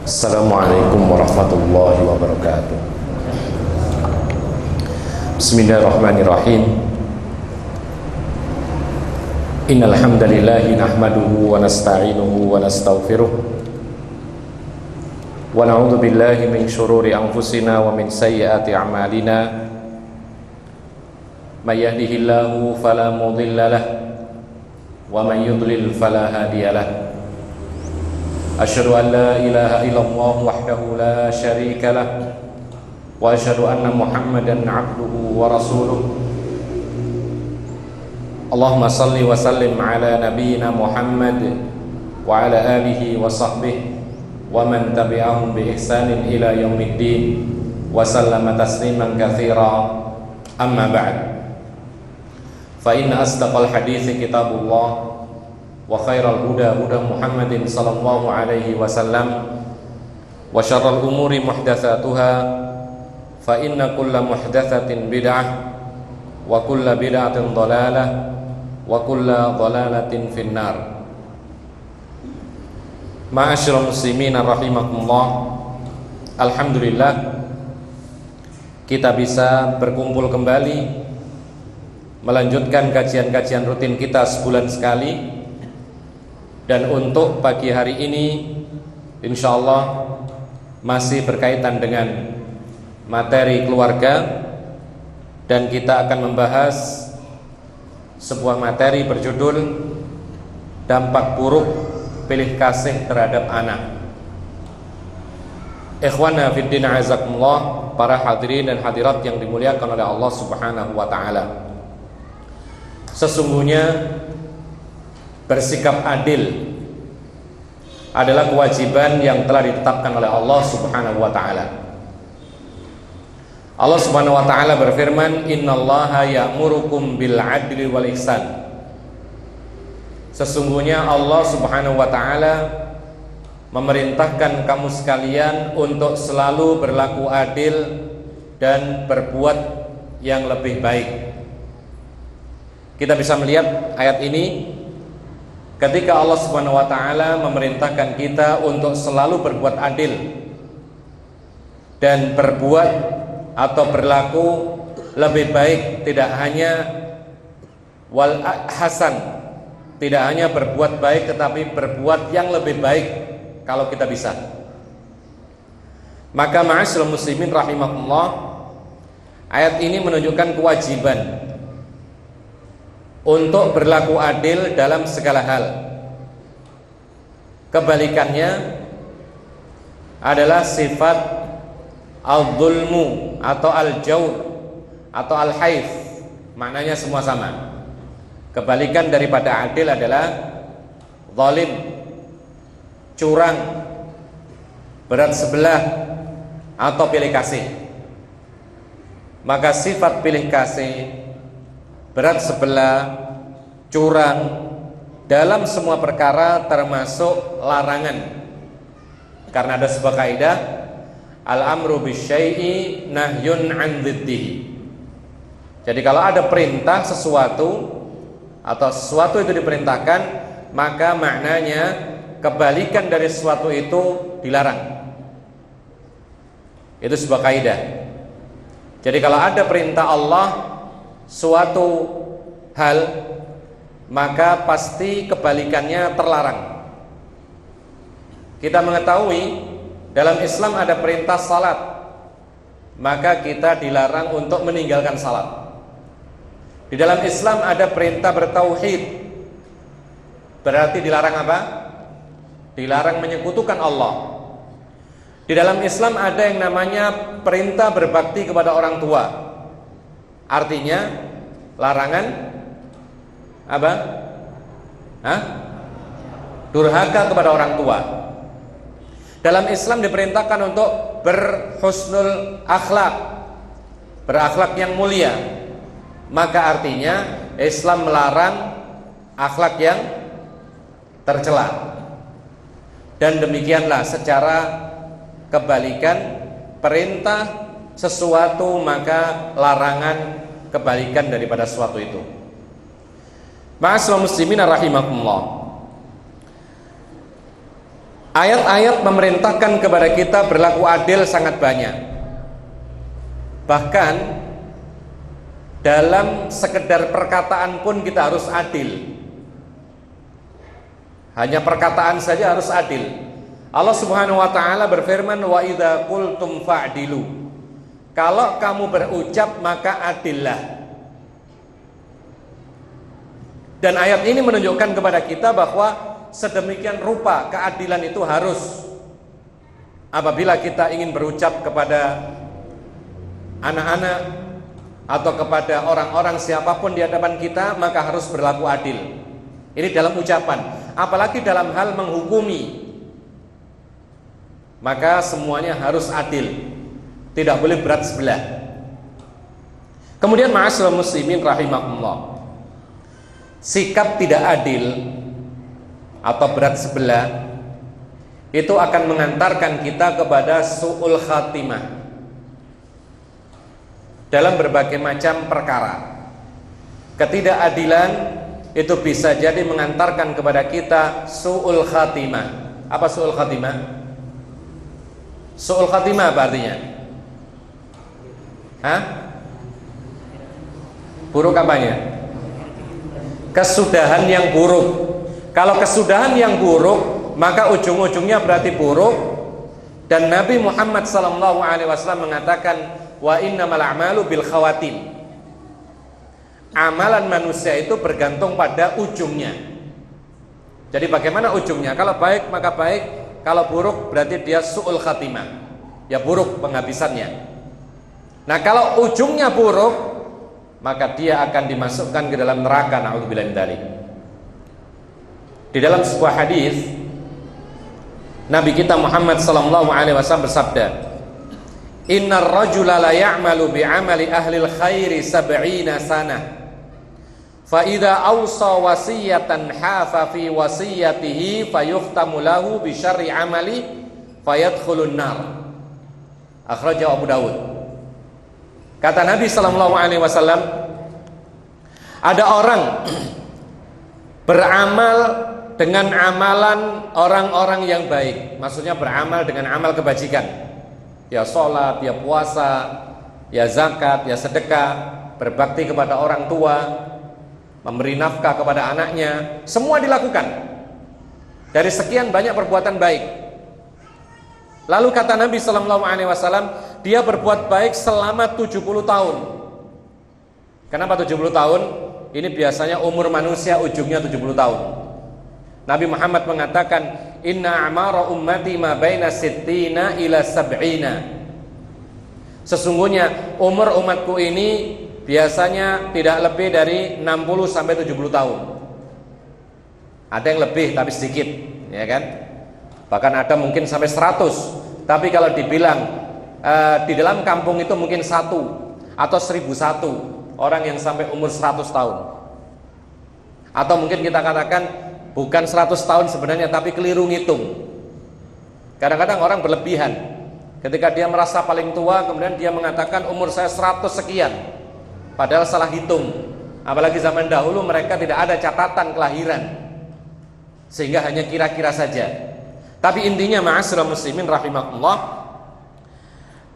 Assalamualaikum warahmatullahi wabarakatuh. Bismillahirrahmanirrahim. Innal hamdalillahi nahmaduhu wa nasta'inuhu wa nastaghfiruh wa na'udzu billahi min shururi anfusina wa min sayyiati a'malina. May yahdihillahu fala mudilla lahu wa man yudlil fala hadiya lahu. Asyhadu an la ilaha illallah wahdahu la syarika lah wa asyhadu anna Muhammadan abduhu wa rasuluh. Allahumma salli wa sallim ala nabiyyina Muhammad wa ala alihi wa sahbihi wa man tabi'ahum bi ihsanin ila yaumiddin wa sallama tasliman katsira. Amma ba'd. Fa inna asdaqal hadithi kitabullah wa khairal huda huda Muhammadin sallallahu alaihi wasallam wa syarral umuri muhdatsatuha fa inna kulla muhdatsatin bid'ah wa kulla bid'atin dhalalah wa kulla dhalalatin finnar. Ma'asyiral muslimin rahimakumullah, alhamdulillah kita bisa berkumpul kembali melanjutkan kajian-kajian rutin kita sebulan sekali. Dan untuk pagi hari ini insyaallah masih berkaitan dengan materi keluarga, dan kita akan membahas sebuah materi berjudul dampak buruk pilih kasih terhadap anak. Ikhwana fiddin azakumullah, para hadirin dan hadirat yang dimuliakan oleh Allah Subhanahu wa taala. Sesungguhnya bersikap adil adalah kewajiban yang telah ditetapkan oleh Allah Subhanahu wa taala. Allah Subhanahu wa taala berfirman, "Innallaha ya'murukum bil 'adli wal ihsan." Sesungguhnya Allah Subhanahu wa taala memerintahkan kamu sekalian untuk selalu berlaku adil dan berbuat yang lebih baik. Kita bisa melihat ayat ini ketika Allah Subhanahu wa taala memerintahkan kita untuk selalu berbuat adil dan berbuat atau berlaku lebih baik, tidak hanya wal hasan, tidak hanya berbuat baik tetapi berbuat yang lebih baik kalau kita bisa. Maka ma'asyiral muslimin rahimakumullah, ayat ini menunjukkan kewajiban untuk berlaku adil dalam segala hal. Kebalikannya adalah sifat al-zulmu atau al-jawr atau al-haif. Maknanya semua sama. Kebalikan daripada adil adalah zalim, curang, berat sebelah atau pilih kasih. Maka sifat pilih kasih, berat sebelah, curang dalam semua perkara termasuk larangan. Karena ada sebuah kaidah, al-amru bisyai'i nahyun 'an dziddihi. Jadi kalau ada perintah sesuatu atau sesuatu itu diperintahkan, maka maknanya kebalikan dari sesuatu itu dilarang. Itu sebuah kaidah. Jadi kalau ada perintah Allah suatu hal, maka pasti kebalikannya terlarang. Kita mengetahui dalam Islam ada perintah salat, maka kita dilarang untuk meninggalkan salat. Di dalam Islam ada perintah bertauhid, berarti dilarang apa? Dilarang menyekutukan Allah. Di dalam Islam ada yang namanya perintah berbakti kepada orang tua. Artinya larangan apa? Durhaka kepada orang tua. Dalam Islam diperintahkan untuk berhusnul akhlak, berakhlak yang mulia. Maka artinya Islam melarang akhlak yang tercela. Dan demikianlah secara kebalikan, perintah sesuatu maka larangan kebalikan daripada sesuatu itu. Ma'asyiral muslimin rahimakumullah, Ayat-ayat memerintahkan kepada kita berlaku adil sangat banyak. Bahkan dalam sekedar perkataan pun kita harus adil. Hanya perkataan saja harus adil. Allah Subhanahu wa taala berfirman, wa idza qultum fa'dilu. Kalau kamu berucap maka adillah. Dan ayat ini menunjukkan kepada kita bahwa sedemikian rupa keadilan itu harus, apabila kita ingin berucap kepada anak-anak atau kepada orang-orang siapapun di hadapan kita, maka harus berlaku adil. Ini dalam ucapan, apalagi dalam hal menghukumi, maka semuanya harus adil, tidak boleh berat sebelah. Kemudian ma'asyiral muslimin rahimakumullah, sikap tidak adil atau berat sebelah itu akan mengantarkan kita kepada su'ul khatimah dalam berbagai macam perkara. Ketidakadilan itu bisa jadi mengantarkan kepada kita su'ul khatimah. Apa su'ul khatimah? Su'ul khatimah apa artinya? Hah? Buruk apanya? Kesudahan yang buruk. Kalau kesudahan yang buruk, maka ujung-ujungnya berarti buruk. Dan Nabi Muhammad SAW mengatakan, wa innamal a'malu bil khawatim. Amalan manusia itu bergantung pada ujungnya. Jadi bagaimana ujungnya? Kalau baik maka baik, kalau buruk berarti dia su'ul khatimah, ya buruk penghabisannya. Nah kalau ujungnya buruk, maka dia akan dimasukkan ke dalam neraka, na'udzubillah min dzalik. Di dalam sebuah hadis, Nabi kita Muhammad SAW bersabda, innar rajula la ya'malu bi'amali ahlil khairi sab'ina sanah, fa idza awsa wasiyatan hafa fi wasiyatihi fayukhtamu lahu bi syarri amali fayadkhulun nar. Akhrajahu Abu Dawud. Kata Nabi SAW, ada orang beramal dengan amalan orang-orang yang baik. Maksudnya beramal dengan amal kebajikan, ya sholat, ya puasa, ya zakat, ya sedekah, berbakti kepada orang tua, memberi nafkah kepada anaknya. Semua dilakukan dari sekian banyak perbuatan baik. Lalu kata Nabi SAW, dia berbuat baik selama 70 tahun. Kenapa 70 tahun? Ini biasanya umur manusia ujungnya 70 tahun. Nabi Muhammad mengatakan, inna a'mara ummati ma baina sittina ila sab'ina. Sesungguhnya umur umatku ini biasanya tidak lebih dari 60 sampai 70 tahun. Ada yang lebih tapi sedikit, ya kan? Bahkan ada mungkin sampai 100. Tapi kalau dibilang di dalam kampung itu mungkin 1 atau 1001 orang yang sampai umur 100 tahun. Atau mungkin kita katakan bukan 100 tahun sebenarnya, tapi keliru ngitung. Kadang-kadang orang berlebihan. Ketika dia merasa paling tua, kemudian dia mengatakan umur saya 100 sekian, padahal salah hitung. Apalagi zaman dahulu mereka tidak ada catatan kelahiran, sehingga hanya kira-kira saja. Tapi intinya ma'asyiral muslimin rahimakumullah,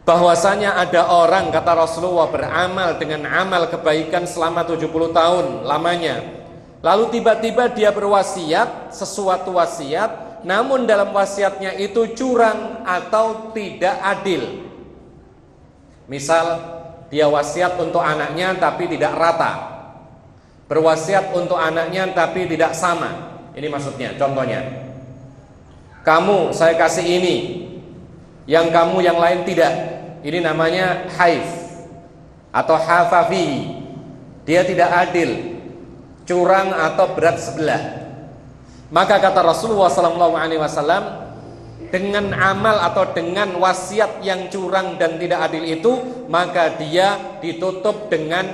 bahwasanya ada orang, kata Rasulullah, beramal dengan amal kebaikan selama 70 tahun lamanya. Lalu tiba-tiba dia berwasiat sesuatu wasiat, namun dalam wasiatnya itu curang atau tidak adil. Misal dia wasiat untuk anaknya tapi tidak rata, berwasiat untuk anaknya tapi tidak sama. Ini maksudnya, contohnya, kamu saya kasih ini, yang kamu yang lain tidak. Ini namanya haif atau hafafi. Dia tidak adil, curang atau berat sebelah. Maka kata Rasulullah SAW, dengan amal atau dengan wasiat yang curang dan tidak adil itu, maka dia ditutup dengan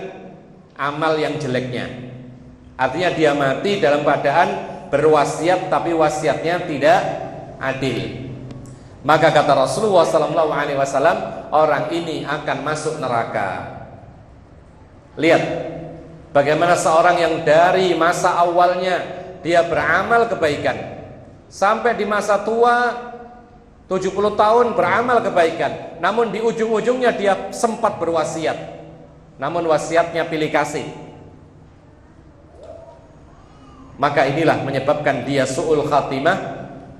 amal yang jeleknya. Artinya dia mati dalam keadaan berwasiat tapi wasiatnya tidak adil. Maka kata Rasulullah SAW, orang ini akan masuk neraka. Lihat bagaimana seorang yang dari masa awalnya dia beramal kebaikan, sampai di masa tua 70 tahun beramal kebaikan, namun di ujung-ujungnya dia sempat berwasiat, namun wasiatnya pilih kasih. Maka inilah menyebabkan dia su'ul khatimah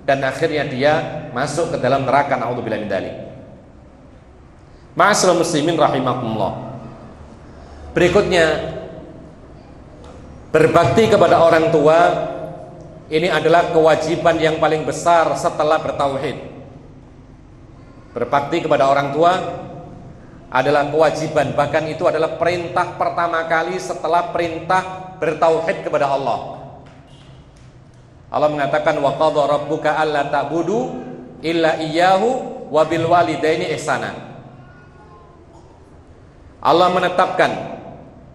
dan akhirnya dia masuk ke dalam neraka, naudzubillah min dzalik. Ma'asyiral muslimin rahimakumullah. Berikutnya, berbakti kepada orang tua ini adalah kewajiban yang paling besar setelah bertauhid. Berbakti kepada orang tua adalah kewajiban, bahkan itu adalah perintah pertama kali setelah perintah bertauhid kepada Allah. Allah mengatakan wa qadha rabbuka alla ta'budu illa iyyahu wa bil walidaini ihsana. Allah menetapkan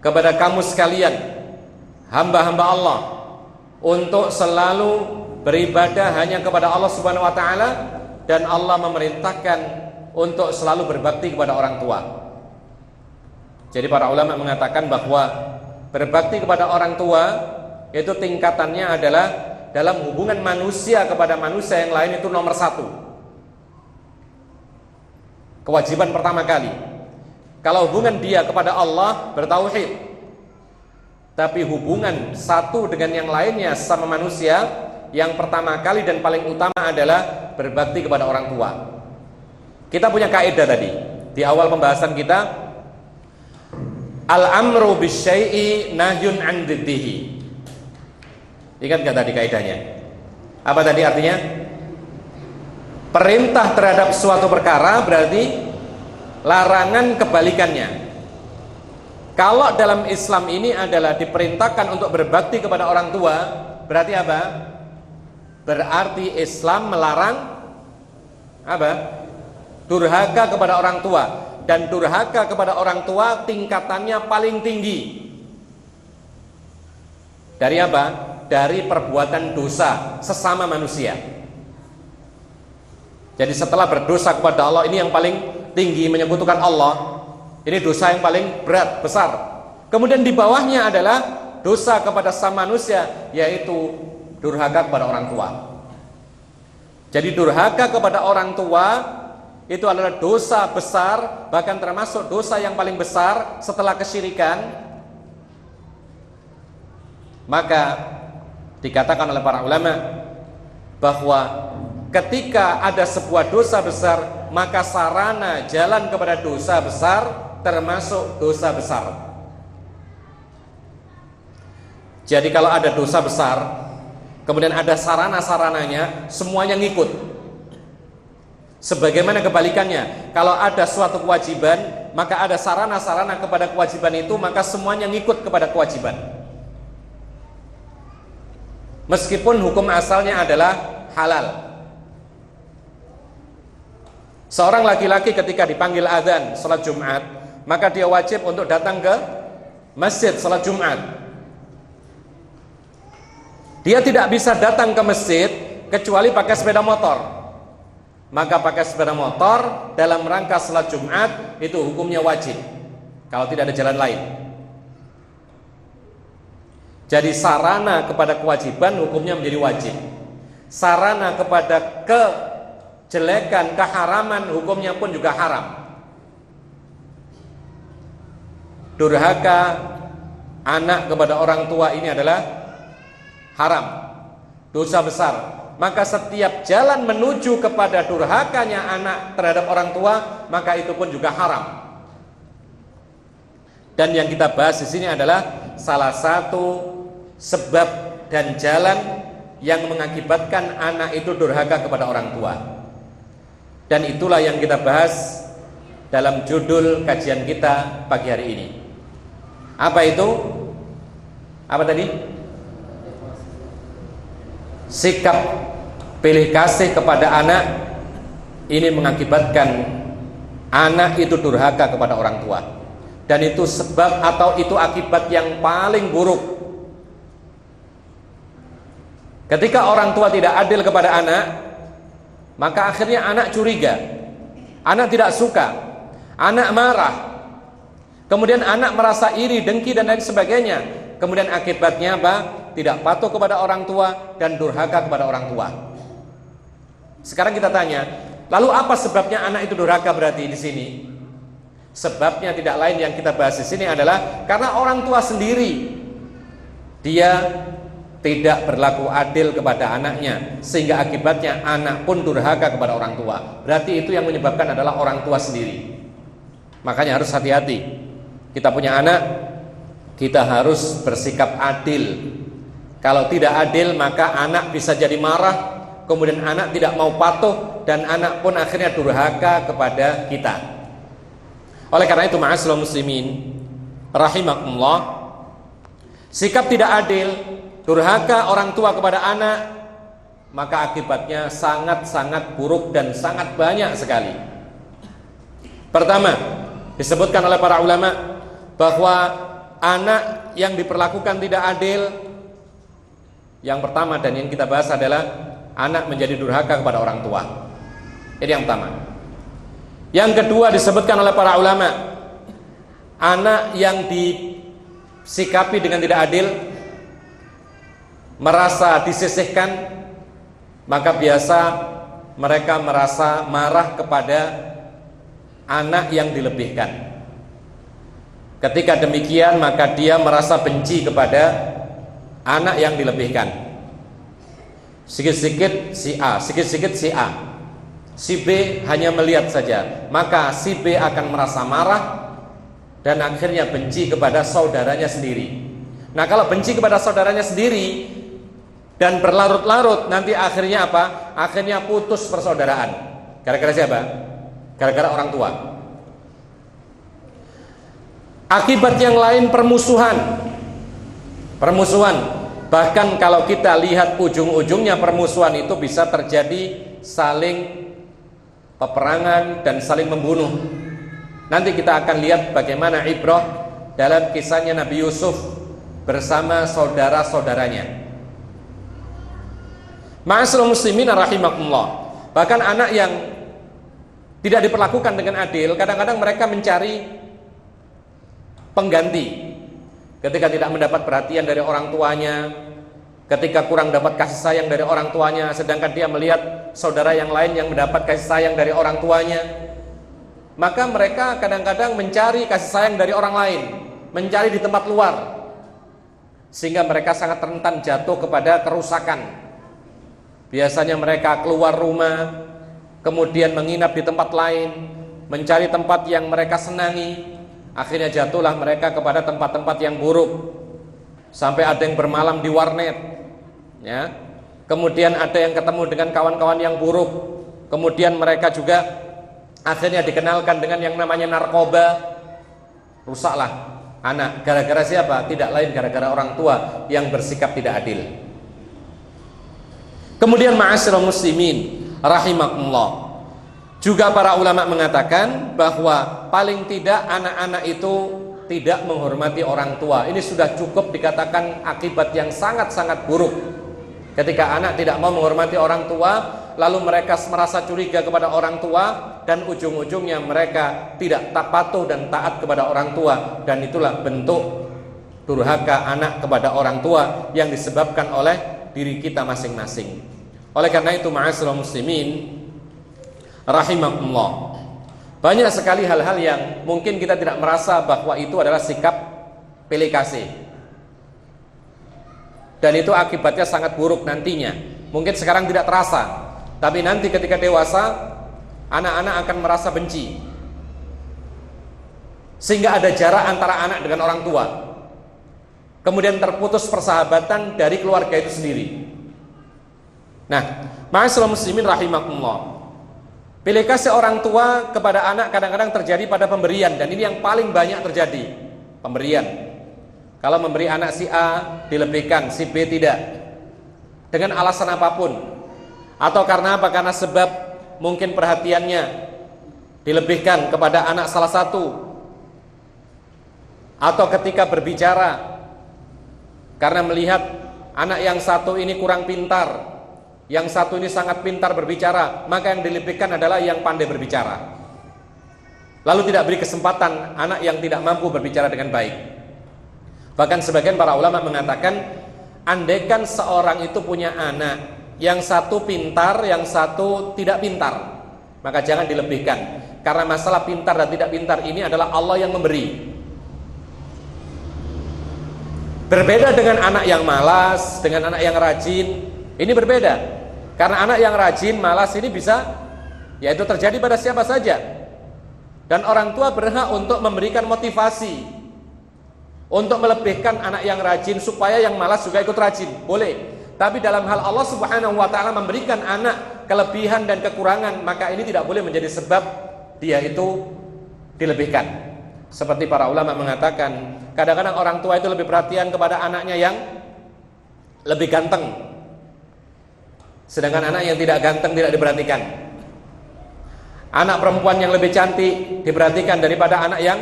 kepada kamu sekalian, hamba-hamba Allah, untuk selalu beribadah hanya kepada Allah Subhanahu wa taala, dan Allah memerintahkan untuk selalu berbakti kepada orang tua. Jadi para ulama mengatakan bahwa berbakti kepada orang tua itu tingkatannya adalah dalam hubungan manusia kepada manusia yang lain itu nomor satu. Kewajiban pertama kali. Kalau hubungan dia kepada Allah bertauhid, tapi hubungan satu dengan yang lainnya sama manusia, yang pertama kali dan paling utama adalah berbakti kepada orang tua. Kita punya kaidah tadi di awal pembahasan kita, al-amru bisyai'i nahyun 'an diddihi. Ingat gak tadi kaidahnya? Apa tadi artinya? Perintah terhadap suatu perkara berarti larangan kebalikannya. Kalau dalam Islam ini adalah diperintahkan untuk berbakti kepada orang tua, berarti apa? Berarti Islam melarang apa? Durhaka kepada orang tua. Dan durhaka kepada orang tua tingkatannya paling tinggi. Dari apa? Dari perbuatan dosa sesama manusia. Jadi setelah berdosa kepada Allah, ini yang paling tinggi, menyekutukan Allah, ini dosa yang paling berat, besar. Kemudian di bawahnya adalah dosa kepada sama manusia, yaitu durhaka kepada orang tua. Jadi durhaka kepada orang tua itu adalah dosa besar, bahkan termasuk dosa yang paling besar setelah kesyirikan. Maka dikatakan oleh para ulama bahwa ketika ada sebuah dosa besar, maka sarana jalan kepada dosa besar termasuk dosa besar. Jadi kalau ada dosa besar, kemudian ada sarana-sarananya, semuanya ngikut. Sebagaimana kebalikannya, kalau ada suatu kewajiban, maka ada sarana-sarana kepada kewajiban itu, maka semuanya ngikut kepada kewajiban. Meskipun hukum asalnya adalah halal. Seorang laki-laki ketika dipanggil azan salat Jumat, maka dia wajib untuk datang ke masjid salat Jumat. Dia tidak bisa datang ke masjid kecuali pakai sepeda motor. Maka pakai sepeda motor dalam rangka salat Jumat itu hukumnya wajib, kalau tidak ada jalan lain. Jadi sarana kepada kewajiban hukumnya menjadi wajib. Sarana kepada kejelekan, keharaman hukumnya pun juga haram. Durhaka anak kepada orang tua ini adalah haram, dosa besar. Maka setiap jalan menuju kepada durhakanya anak terhadap orang tua, maka itu pun juga haram. Dan yang kita bahas di sini adalah salah satu sebab dan jalan yang mengakibatkan anak itu durhaka kepada orang tua. Dan itulah yang kita bahas dalam judul kajian kita pagi hari ini. Apa itu? Apa tadi? Sikap pilih kasih kepada anak ini mengakibatkan anak itu durhaka kepada orang tua. Dan itu sebab atau itu akibat yang paling buruk. Ketika orang tua tidak adil kepada anak, maka akhirnya anak curiga, anak tidak suka, anak marah, kemudian anak merasa iri, dengki dan lain sebagainya. Kemudian akibatnya apa? Tidak patuh kepada orang tua dan durhaka kepada orang tua. Sekarang kita tanya, lalu apa sebabnya anak itu durhaka berarti di sini? Sebabnya tidak lain yang kita bahas di sini adalah karena orang tua sendiri dia tidak berlaku adil kepada anaknya, sehingga akibatnya anak pun durhaka kepada orang tua. Berarti itu yang menyebabkan adalah orang tua sendiri. Makanya harus hati-hati. Kita punya anak, kita harus bersikap adil. Kalau tidak adil, maka anak bisa jadi marah, kemudian anak tidak mau patuh, dan anak pun akhirnya durhaka kepada kita. Oleh karena itu, ma'asyiral muslimin rahimakumullah, sikap tidak adil, durhaka orang tua kepada anak, maka akibatnya sangat-sangat buruk dan sangat banyak sekali. Pertama, disebutkan oleh para ulama bahwa anak yang diperlakukan tidak adil, yang pertama dan yang kita bahas adalah anak menjadi durhaka kepada orang tua. Ini yang pertama. Yang kedua disebutkan oleh para ulama, anak yang disikapi dengan tidak adil, merasa disisihkan, maka biasa mereka merasa marah kepada anak yang dilebihkan. Ketika demikian, maka dia merasa benci kepada anak yang dilebihkan. Sikit-sikit si A, sikit-sikit si A, si B hanya melihat saja, maka si B akan merasa marah dan akhirnya benci kepada saudaranya sendiri. Nah, kalau benci kepada saudaranya sendiri dan berlarut-larut, nanti akhirnya apa? Akhirnya putus persaudaraan. Gara-gara siapa? Gara-gara orang tua. Akibat yang lain permusuhan. Bahkan kalau kita lihat ujung-ujungnya permusuhan itu bisa terjadi saling peperangan dan saling membunuh. Nanti kita akan lihat bagaimana ibrah dalam kisahnya Nabi Yusuf bersama saudara-saudaranya. Ma'asyiral muslimin rahimakumullah. Bahkan anak yang tidak diperlakukan dengan adil, kadang-kadang mereka mencari pengganti. Ketika tidak mendapat perhatian dari orang tuanya, ketika kurang dapat kasih sayang dari orang tuanya, sedangkan dia melihat saudara yang lain yang mendapat kasih sayang dari orang tuanya, maka mereka kadang-kadang mencari kasih sayang dari orang lain, mencari di tempat luar, sehingga mereka sangat rentan jatuh kepada kerusakan. Biasanya mereka keluar rumah, kemudian menginap di tempat lain, mencari tempat yang mereka senangi. Akhirnya jatuhlah mereka kepada tempat-tempat yang buruk, sampai ada yang bermalam di warnet, ya. Kemudian ada yang ketemu dengan kawan-kawan yang buruk. Kemudian mereka juga akhirnya dikenalkan dengan yang namanya narkoba. Rusaklah anak. Gara-gara siapa? Tidak lain gara-gara orang tua yang bersikap tidak adil. Kemudian ma'asyiral muslimin rahimakumullah, juga para ulama mengatakan bahwa paling tidak anak-anak itu tidak menghormati orang tua. Ini sudah cukup dikatakan akibat yang sangat-sangat buruk. Ketika anak tidak mau menghormati orang tua, lalu mereka merasa curiga kepada orang tua, dan ujung-ujungnya mereka tidak patuh dan taat kepada orang tua. Dan itulah bentuk durhaka anak kepada orang tua yang disebabkan oleh diri kita masing-masing. Oleh karena itu, ma'asyiral muslimin rahimakumullah, banyak sekali hal-hal yang mungkin kita tidak merasa bahwa itu adalah sikap pilih kasih, dan itu akibatnya sangat buruk nantinya. Mungkin sekarang tidak terasa, tapi nanti ketika dewasa, anak-anak akan merasa benci, sehingga ada jarak antara anak dengan orang tua. Kemudian terputus persahabatan dari keluarga itu sendiri. Nah, ma'asyiral muslimin rahimakumullah, pilih kasih orang tua kepada anak kadang-kadang terjadi pada pemberian, dan ini yang paling banyak terjadi, pemberian. Kalau memberi anak si A dilebihkan, si B tidak, dengan alasan apapun, atau karena apa? Karena sebab mungkin perhatiannya dilebihkan kepada anak salah satu, atau ketika berbicara karena melihat anak yang satu ini kurang pintar, yang satu ini sangat pintar berbicara, maka yang dilebihkan adalah yang pandai berbicara, lalu tidak beri kesempatan anak yang tidak mampu berbicara dengan baik. Bahkan sebagian para ulama mengatakan, andaikan seorang itu punya anak yang satu pintar, yang satu tidak pintar. Maka jangan dilebihkan, karena masalah pintar dan tidak pintar ini adalah Allah yang memberi. Berbeda dengan anak yang malas, dengan anak yang rajin. Ini berbeda, karena anak yang rajin, malas ini bisa, yaitu terjadi pada siapa saja. Dan orang tua berhak untuk memberikan motivasi, untuk melebihkan anak yang rajin supaya yang malas juga ikut rajin, boleh. Tapi dalam hal Allah Subhanahu wa ta'ala memberikan anak kelebihan dan kekurangan, maka ini tidak boleh menjadi sebab dia itu dilebihkan. Seperti para ulama mengatakan, kadang-kadang orang tua itu lebih perhatian kepada anaknya yang lebih ganteng, sedangkan anak yang tidak ganteng tidak diperhatikan. Anak perempuan yang lebih cantik diperhatikan daripada anak yang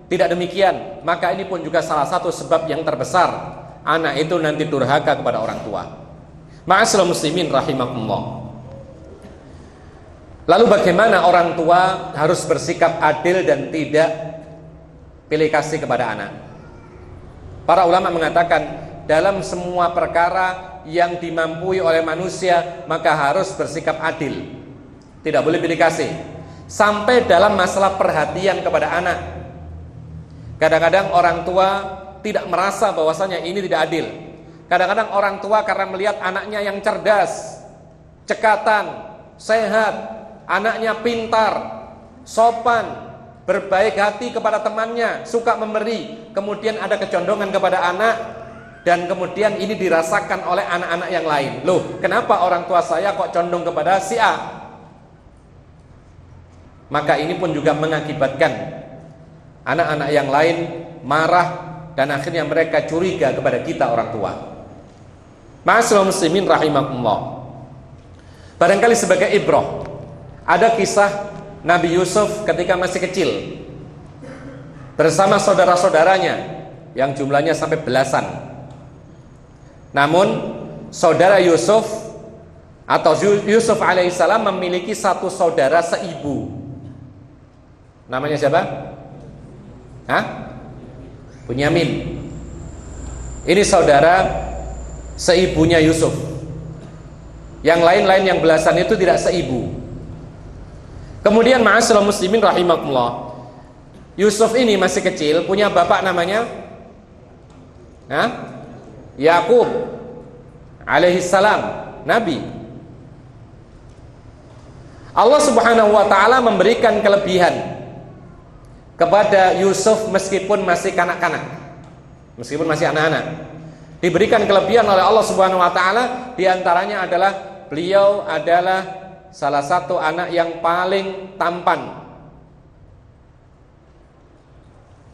tidak demikian. Maka ini pun juga salah satu sebab yang terbesar anak itu nanti durhaka kepada orang tua. Ma'asyiral muslimin rahimakumullah. Lalu bagaimana orang tua harus bersikap adil dan tidak pilih kasih kepada anak? Para ulama mengatakan, dalam semua perkara yang dimampui oleh manusia maka harus bersikap adil, tidak boleh pilih kasih. Sampai dalam masalah perhatian kepada anak, kadang-kadang orang tua tidak merasa bahwasanya ini tidak adil. Kadang-kadang orang tua karena melihat anaknya yang cerdas, cekatan, sehat, anaknya pintar, sopan, berbaik hati kepada temannya, suka memberi, kemudian ada kecondongan kepada anak, dan kemudian ini dirasakan oleh anak-anak yang lain. Loh, kenapa orang tua saya kok condong kepada si A? Maka ini pun juga mengakibatkan anak-anak yang lain marah, dan akhirnya mereka curiga kepada kita orang tua. Ma'asyiral muslimin rahimakumullah. Barangkali sebagai ibrah, ada kisah Nabi Yusuf ketika masih kecil bersama saudara-saudaranya yang jumlahnya sampai belasan. Namun saudara Yusuf atau Yusuf alaihissalam memiliki satu saudara seibu. Namanya siapa? Bunyamin. Ini saudara seibunya Yusuf. Yang lain-lain yang belasan itu tidak seibu. Kemudian ma'asyiral muslimin rahimakumullah, Yusuf ini masih kecil, punya bapak namanya Yakub alaihissalam, nabi. Allah Subhanahu wa ta'ala memberikan kelebihan kepada Yusuf meskipun masih kanak-kanak, meskipun masih anak-anak. Diberikan kelebihan oleh Allah Subhanahu wa ta'ala. Di antaranya adalah beliau adalah salah satu anak yang paling tampan,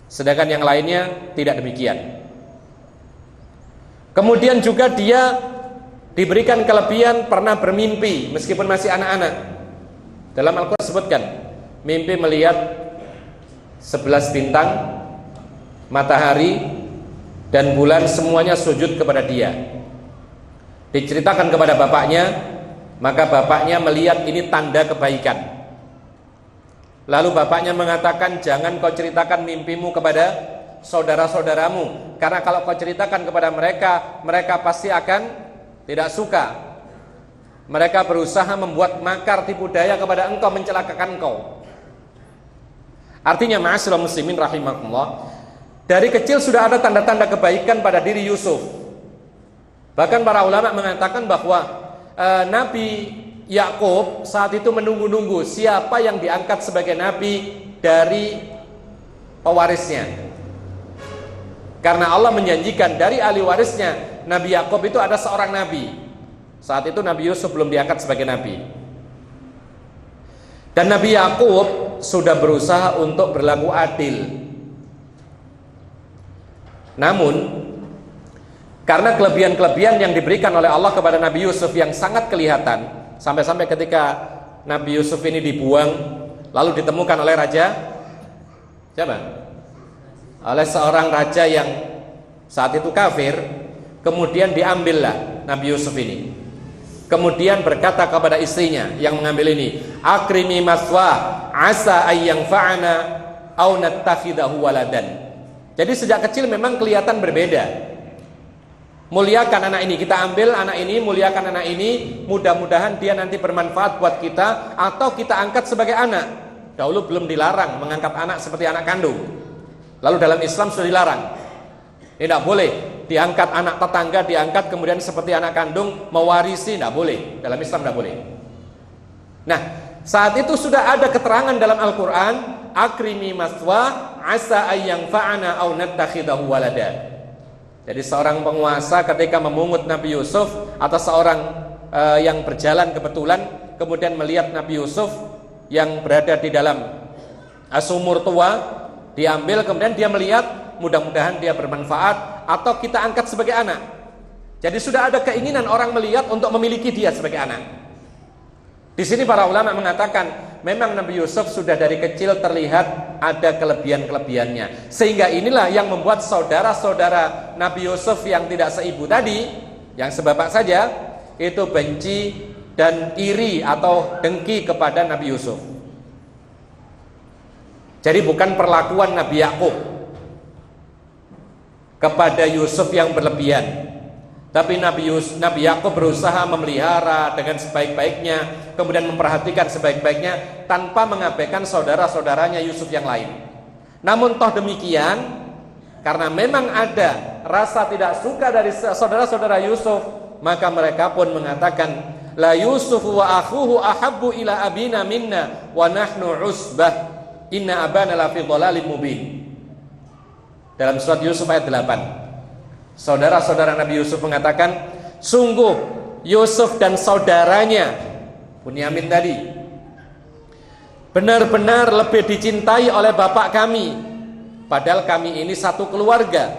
sedangkan yang lainnya tidak demikian. Kemudian juga dia diberikan kelebihan pernah bermimpi meskipun masih anak-anak. Dalam Al-Quran disebutkan mimpi melihat 11 bintang, matahari dan bulan semuanya sujud kepada dia. Diceritakan kepada bapaknya, maka bapaknya melihat ini tanda kebaikan. Lalu bapaknya mengatakan, jangan kau ceritakan mimpimu kepada saudara-saudaramu, karena kalau kau ceritakan kepada mereka, mereka pasti akan tidak suka. Mereka berusaha membuat makar tipu daya kepada engkau, mencelakakan engkau. Artinya ma'asyiral muslimin rahimakumullah, dari kecil sudah ada tanda-tanda kebaikan pada diri Yusuf. Bahkan para ulama mengatakan bahwa Nabi Yakub saat itu menunggu-nunggu siapa yang diangkat sebagai nabi dari pewarisnya. Karena Allah menjanjikan dari ahli warisnya Nabi Yakub itu ada seorang nabi. Saat itu Nabi Yusuf belum diangkat sebagai nabi. Dan Nabi Yakub sudah berusaha untuk berlaku adil. Namun karena kelebihan-kelebihan yang diberikan oleh Allah kepada Nabi Yusuf yang sangat kelihatan, sampai-sampai ketika Nabi Yusuf ini dibuang, lalu ditemukan oleh raja siapa? Oleh seorang raja yang saat itu kafir. Kemudian diambillah Nabi Yusuf ini. Kemudian berkata kepada istrinya yang mengambil ini, akrimi maswa asa ayyang fa'ana au nattakhidahu waladan. Jadi sejak kecil memang kelihatan berbeda. Muliakan anak ini, kita ambil anak ini, muliakan anak ini, mudah-mudahan dia nanti bermanfaat buat kita, atau kita angkat sebagai anak. Dahulu belum dilarang mengangkat anak seperti anak kandung. Lalu dalam Islam sudah dilarang. Tidak boleh diangkat anak tetangga, diangkat kemudian seperti anak kandung, mewarisi, tidak boleh. Dalam Islam tidak boleh. Nah, saat itu sudah ada keterangan dalam Al-Quran, akrimi maswa asa ayyang fa'ana au nattakhidahu walada. Jadi seorang penguasa ketika memungut Nabi Yusuf, atau seorang yang berjalan kebetulan kemudian melihat Nabi Yusuf yang berada di dalam sumur tua, diambil, kemudian dia melihat, mudah-mudahan dia bermanfaat atau kita angkat sebagai anak. Jadi sudah ada keinginan orang melihat untuk memiliki dia sebagai anak. Di sini para ulama mengatakan memang Nabi Yusuf sudah dari kecil terlihat ada kelebihan-kelebihannya, sehingga inilah yang membuat saudara-saudara Nabi Yusuf yang tidak seibu tadi, yang sebapak saja, itu benci dan iri atau dengki kepada Nabi Yusuf. Jadi bukan perlakuan Nabi Yakub kepada Yusuf yang berlebihan, tapi Nabi Yakub berusaha memelihara dengan sebaik-baiknya, kemudian memperhatikan sebaik-baiknya tanpa mengabaikan saudara-saudaranya Yusuf yang lain. Namun toh demikian, karena memang ada rasa tidak suka dari saudara-saudara Yusuf, maka mereka pun mengatakan, la Yusuf wa akhuhu ahabbu ila abina minna wa nahnu usbah inna abana la fi dhalalin mubin. Dalam surat Yusuf ayat 8. Saudara-saudara Nabi Yusuf mengatakan, sungguh Yusuf dan saudaranya Bunyamin tadi benar-benar lebih dicintai oleh bapak kami, padahal kami ini satu keluarga.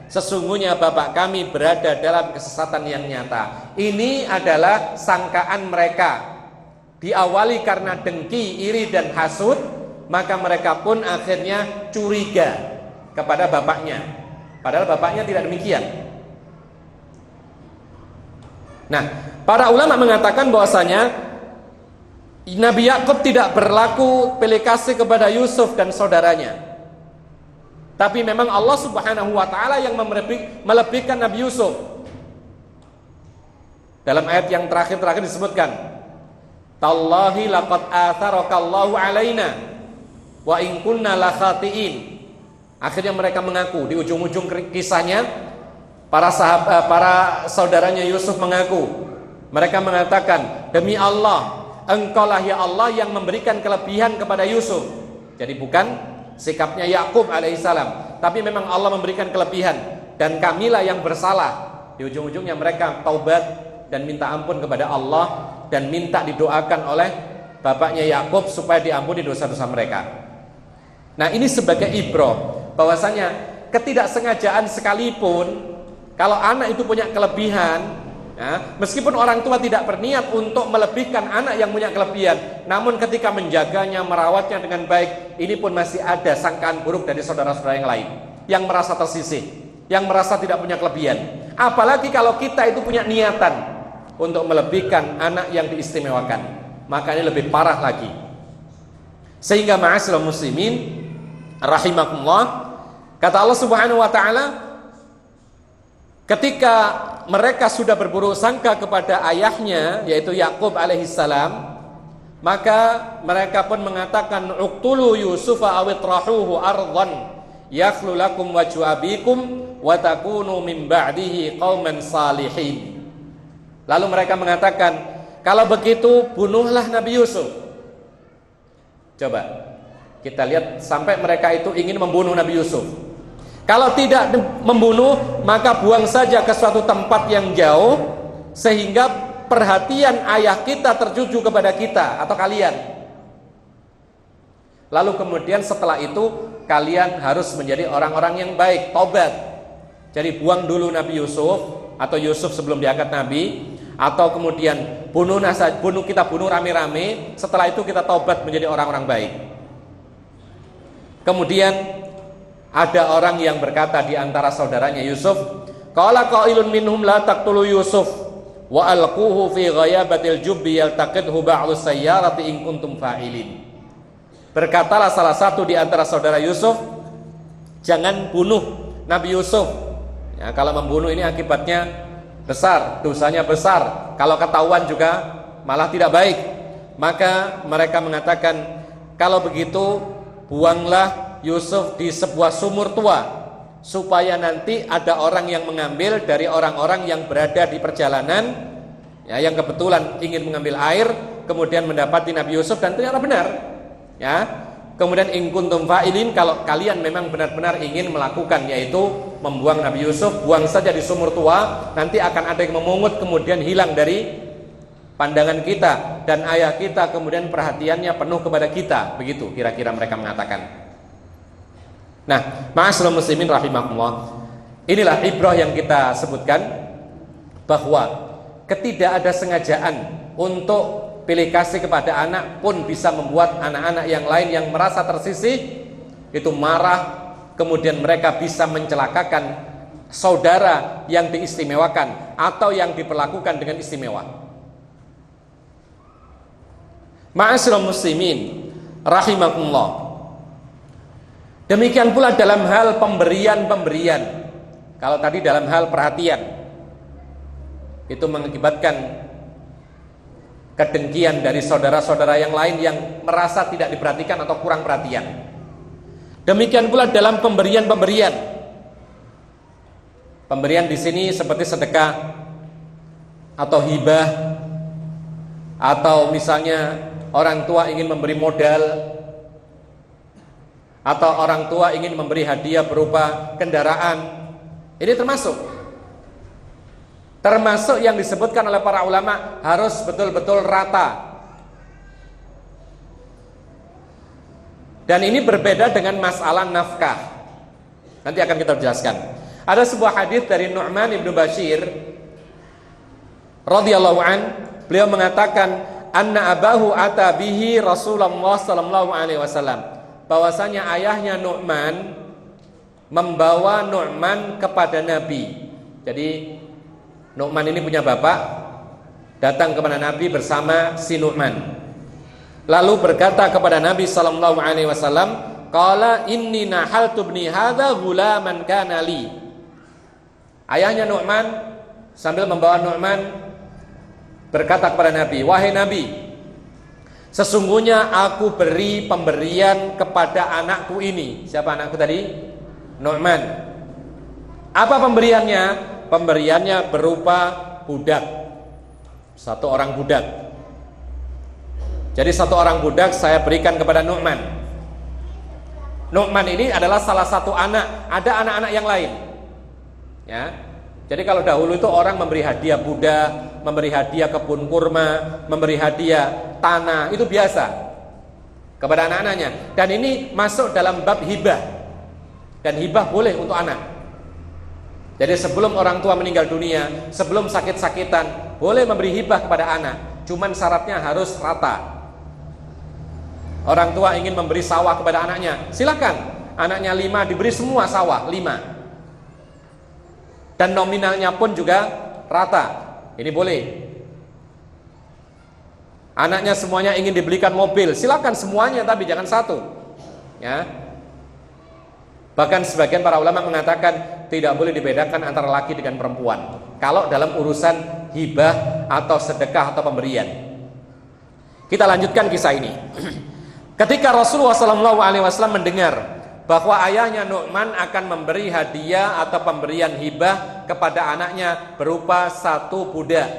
Sesungguhnya bapak kami berada dalam kesesatan yang nyata. Ini adalah sangkaan mereka. Diawali karena dengki, iri dan hasud, maka mereka pun akhirnya curiga kepada bapaknya. Padahal bapaknya tidak demikian. Nah, para ulama mengatakan bahwasanya Nabi Yakub tidak berlaku pilih kasih kepada Yusuf dan saudaranya. Tapi memang Allah Subhanahu wa taala yang melebihkan Nabi Yusuf. Dalam ayat yang terakhir disebutkan, Tallahi laqad atharakallahu alaina wa in kunna la khatiin. Akhirnya mereka mengaku, di ujung-ujung kisahnya para saudaranya Yusuf mengaku. Mereka mengatakan, demi Allah, engkaulah ya Allah yang memberikan kelebihan kepada Yusuf. Jadi bukan sikapnya Yakub alaihissalam, tapi memang Allah memberikan kelebihan, dan kamilah yang bersalah. Di ujung-ujungnya mereka taubat dan minta ampun kepada Allah, dan minta didoakan oleh bapaknya Yakub supaya diampuni dosa-dosa mereka. Nah, ini sebagai ibrah bahwasanya ketidaksengajaan sekalipun, kalau anak itu punya kelebihan, ya, meskipun orang tua tidak berniat untuk melebihkan anak yang punya kelebihan, namun ketika menjaganya, merawatnya dengan baik, ini pun masih ada sangkaan buruk dari saudara-saudara yang lain yang merasa tersisih, yang merasa tidak punya kelebihan. Apalagi kalau kita itu punya niatan untuk melebihkan anak yang diistimewakan, maka ini lebih parah lagi. Sehingga ma'asyiral muslimin rahimakumullah, kata Allah Subhanahu wa taala, ketika mereka sudah berburuk sangka kepada ayahnya yaitu Yakub alaihissalam, maka mereka pun mengatakan, uqtulu yusufa awitrahuhu ardhan yakhlu lakum wajhu abikum wa takunu min ba'dihi qauman salihin. Lalu mereka mengatakan, kalau begitu bunuhlah Nabi Yusuf. Coba kita lihat, sampai mereka itu ingin membunuh Nabi Yusuf. Kalau tidak membunuh, maka buang saja ke suatu tempat yang jauh, sehingga perhatian ayah kita tertuju kepada kita atau kalian. Lalu kemudian setelah itu kalian harus menjadi orang-orang yang baik, tobat. Jadi buang dulu Nabi Yusuf, atau Yusuf sebelum diangkat Nabi, atau kemudian kita bunuh rame-rame, setelah itu kita tobat menjadi orang-orang baik. Kemudian ada orang yang berkata di antara saudaranya Yusuf, qala qailun minhum la taqtulu Yusuf wa alquhu fi ghayabatil jubbi yaltaqidhu ba'du sayyarati in kuntum fa'ilin. Berkatalah salah satu di antara saudara Yusuf, jangan bunuh Nabi Yusuf. Ya, kalau membunuh ini akibatnya besar, dosanya besar. Kalau ketahuan juga malah tidak baik. Maka mereka mengatakan, kalau begitu buanglah Yusuf di sebuah sumur tua, supaya nanti ada orang yang mengambil dari orang-orang yang berada di perjalanan, ya, yang kebetulan ingin mengambil air, kemudian mendapati Nabi Yusuf dan ternyata benar, ya. Kemudian in kuntum fa'ilin, kalau kalian memang benar-benar ingin melakukan, yaitu membuang Nabi Yusuf, buang saja di sumur tua, nanti akan ada yang memungut kemudian hilang dari pandangan kita, dan ayah kita kemudian perhatiannya penuh kepada kita. Begitu kira-kira mereka mengatakan. Nah, ma'asyiral muslimin rahimakumullah, inilah ibrah yang kita sebutkan, bahwa ketidakadasengajaan untuk pilih kasih kepada anak pun bisa membuat anak-anak yang lain yang merasa tersisih itu marah, kemudian mereka bisa mencelakakan saudara yang diistimewakan atau yang diperlakukan dengan istimewa. Ma'asyiral muslimin rahimakumullah, demikian pula dalam hal pemberian-pemberian. Kalau tadi dalam hal perhatian itu mengakibatkan kedengkian dari saudara-saudara yang lain yang merasa tidak diperhatikan atau kurang perhatian. Demikian pula dalam pemberian-pemberian. Pemberian di sini seperti sedekah atau hibah, atau misalnya orang tua ingin memberi modal, atau orang tua ingin memberi hadiah berupa kendaraan. Ini termasuk yang disebutkan oleh para ulama harus betul-betul rata. Dan ini berbeda dengan masalah nafkah. Nanti akan kita jelaskan. Ada sebuah hadis dari Nu'man ibnu Bashir radhiyallahu an, beliau mengatakan anna abahu ata bihi Rasulullah sallallahu alaihi wasallam, bahwasanya ayahnya Nu'man membawa Nu'man kepada Nabi. Jadi Nu'man ini punya bapak, datang kepada Nabi bersama si Nu'man, lalu berkata kepada Nabi sallallahu alaihi wasallam, qala inni nahaltu ibni hadza ghulaman kana li. Ayahnya Nu'man sambil membawa Nu'man berkata kepada Nabi, wahai Nabi, sesungguhnya aku beri pemberian kepada anakku ini. Siapa anakku tadi? Nu'man. Apa pemberiannya? Pemberiannya berupa budak, satu orang budak. Jadi satu orang budak saya berikan kepada Nu'man. Nu'man ini adalah salah satu anak, ada anak-anak yang lain, ya. Jadi kalau dahulu itu orang memberi hadiah budak, memberi hadiah kebun kurma, memberi hadiah tanah, itu biasa kepada anak-anaknya. Dan ini masuk dalam bab hibah, dan hibah boleh untuk anak. Jadi sebelum orang tua meninggal dunia, sebelum sakit-sakitan, boleh memberi hibah kepada anak. Cuman syaratnya harus rata. Orang tua ingin memberi sawah kepada anaknya, silakan. Anaknya 5 diberi semua sawah 5. Dan nominalnya pun juga rata. Ini boleh. Anaknya semuanya ingin dibelikan mobil, silakan semuanya, tapi jangan satu. Ya. Bahkan sebagian para ulama mengatakan tidak boleh dibedakan antara laki dengan perempuan kalau dalam urusan hibah atau sedekah atau pemberian. Kita lanjutkan kisah ini. Ketika Rasulullah SAW mendengar bahwa ayahnya Nu'man akan memberi hadiah atau pemberian hibah kepada anaknya berupa satu budak.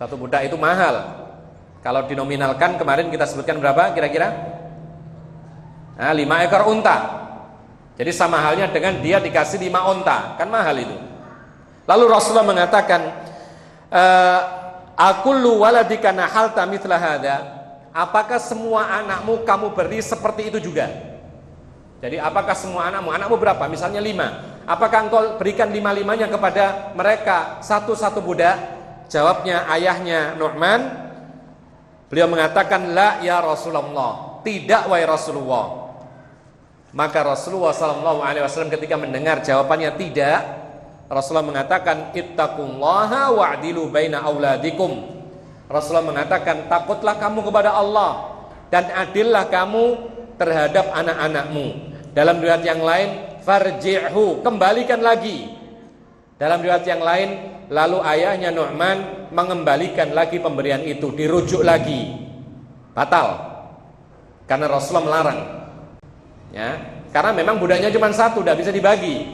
Satu budak itu mahal. Kalau dinominalkan kemarin kita sebutkan berapa kira-kira? 5 ekor unta. Jadi sama halnya dengan dia dikasih 5 unta, kan mahal itu. Lalu Rasulullah mengatakan, akullu waladika nahalta mithla hadza, apakah semua anakmu kamu beri seperti itu juga? Jadi apakah semua anakmu berapa? Misalnya 5, apakah engkau berikan 5-5-nya kepada mereka satu-satu budak? Jawabnya ayahnya Nu'man, beliau mengatakan, la ya Rasulullah, tidak wahai Rasulullah. Maka Rasulullah SAW ketika mendengar jawabannya tidak, Rasulullah mengatakan, ittaqullaha wa'dilu baina auladikum. Rasulullah mengatakan, takutlah kamu kepada Allah dan adillah kamu terhadap anak-anakmu. Dalam riwayat yang lain, farji'hu, kembalikan lagi. Dalam riwayat yang lain, lalu ayahnya Nu'man mengembalikan lagi pemberian itu, dirujuk lagi, batal, karena Rasulullah melarang. Ya, karena memang budaknya cuma satu, tidak bisa dibagi.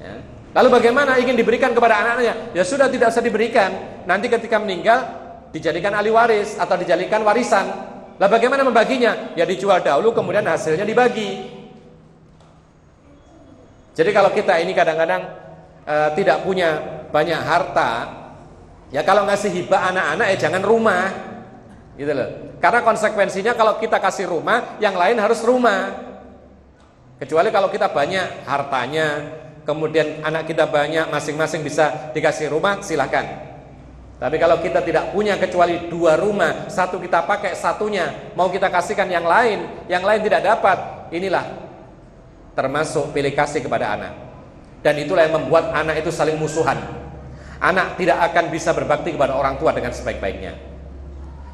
Ya. Lalu bagaimana ingin diberikan kepada anak-anaknya? Ya sudah, tidak usah diberikan. Nanti ketika meninggal dijadikan ahli waris atau dijadikan warisan. Lah bagaimana membaginya? Ya dijual dahulu, kemudian hasilnya dibagi. Jadi kalau kita ini kadang-kadang tidak punya banyak harta, ya kalau ngasih hibah anak-anak ya jangan rumah, gitu loh. Karena konsekuensinya kalau kita kasih rumah, yang lain harus rumah. Kecuali kalau kita banyak hartanya, kemudian anak kita banyak, masing-masing bisa dikasih rumah, silahkan. Tapi kalau kita tidak punya kecuali 2 rumah, satu kita pakai, satunya mau kita kasihkan yang lain tidak dapat, inilah termasuk pilih kasih kepada anak. Dan itulah yang membuat anak itu saling musuhan. Anak tidak akan bisa berbakti kepada orang tua dengan sebaik-baiknya.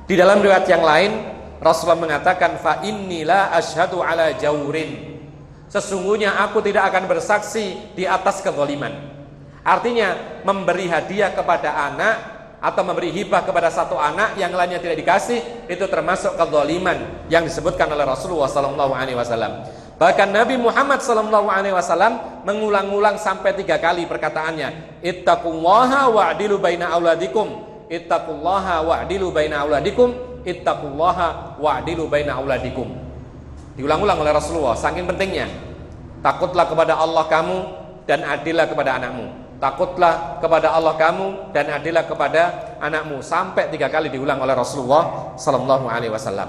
Di dalam riwayat yang lain, Rasulullah mengatakan, fa innila asyhadu ala jaurin. Sesungguhnya aku tidak akan bersaksi di atas kezaliman. Artinya memberi hadiah kepada anak atau memberi hibah kepada satu anak yang lainnya tidak dikasih, itu termasuk kezaliman yang disebutkan oleh Rasulullah SAW. Bahkan Nabi Muhammad SAW mengulang-ulang sampai 3 kali perkataannya, ittaqullaha wa'dilu baina auladikum, ittaqullaha wa'dilu baina auladikum, ittaqullaha wa'dilu baina auladikum. Diulang-ulang oleh Rasulullah, saking pentingnya. Takutlah kepada Allah kamu dan adillah kepada anakmu. Takutlah kepada Allah kamu dan adillah kepada anakmu, sampai 3 kali diulang oleh Rasulullah SAW.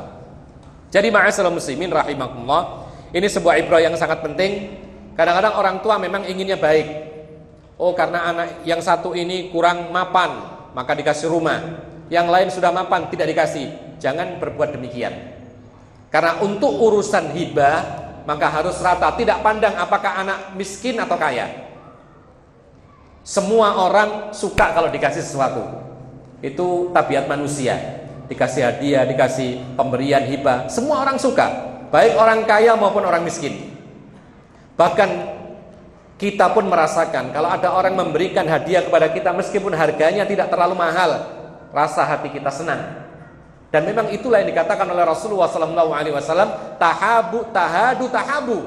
Jadi ma'asyiral muslimin rahimakumullah, ini sebuah ibrah yang sangat penting. Kadang-kadang orang tua memang inginnya baik. Oh, karena anak yang satu ini kurang mapan, maka dikasih rumah. Yang lain sudah mapan, tidak dikasih. Jangan berbuat demikian. Karena untuk urusan hibah, maka harus rata. Tidak pandang apakah anak miskin atau kaya. Semua orang suka kalau dikasih sesuatu. Itu tabiat manusia. Dikasih hadiah, dikasih pemberian hibah, semua orang suka. Baik orang kaya maupun orang miskin. Bahkan kita pun merasakan kalau ada orang memberikan hadiah kepada kita meskipun harganya tidak terlalu mahal, rasa hati kita senang. Dan memang itulah yang dikatakan oleh Rasulullah SAW, tahabu.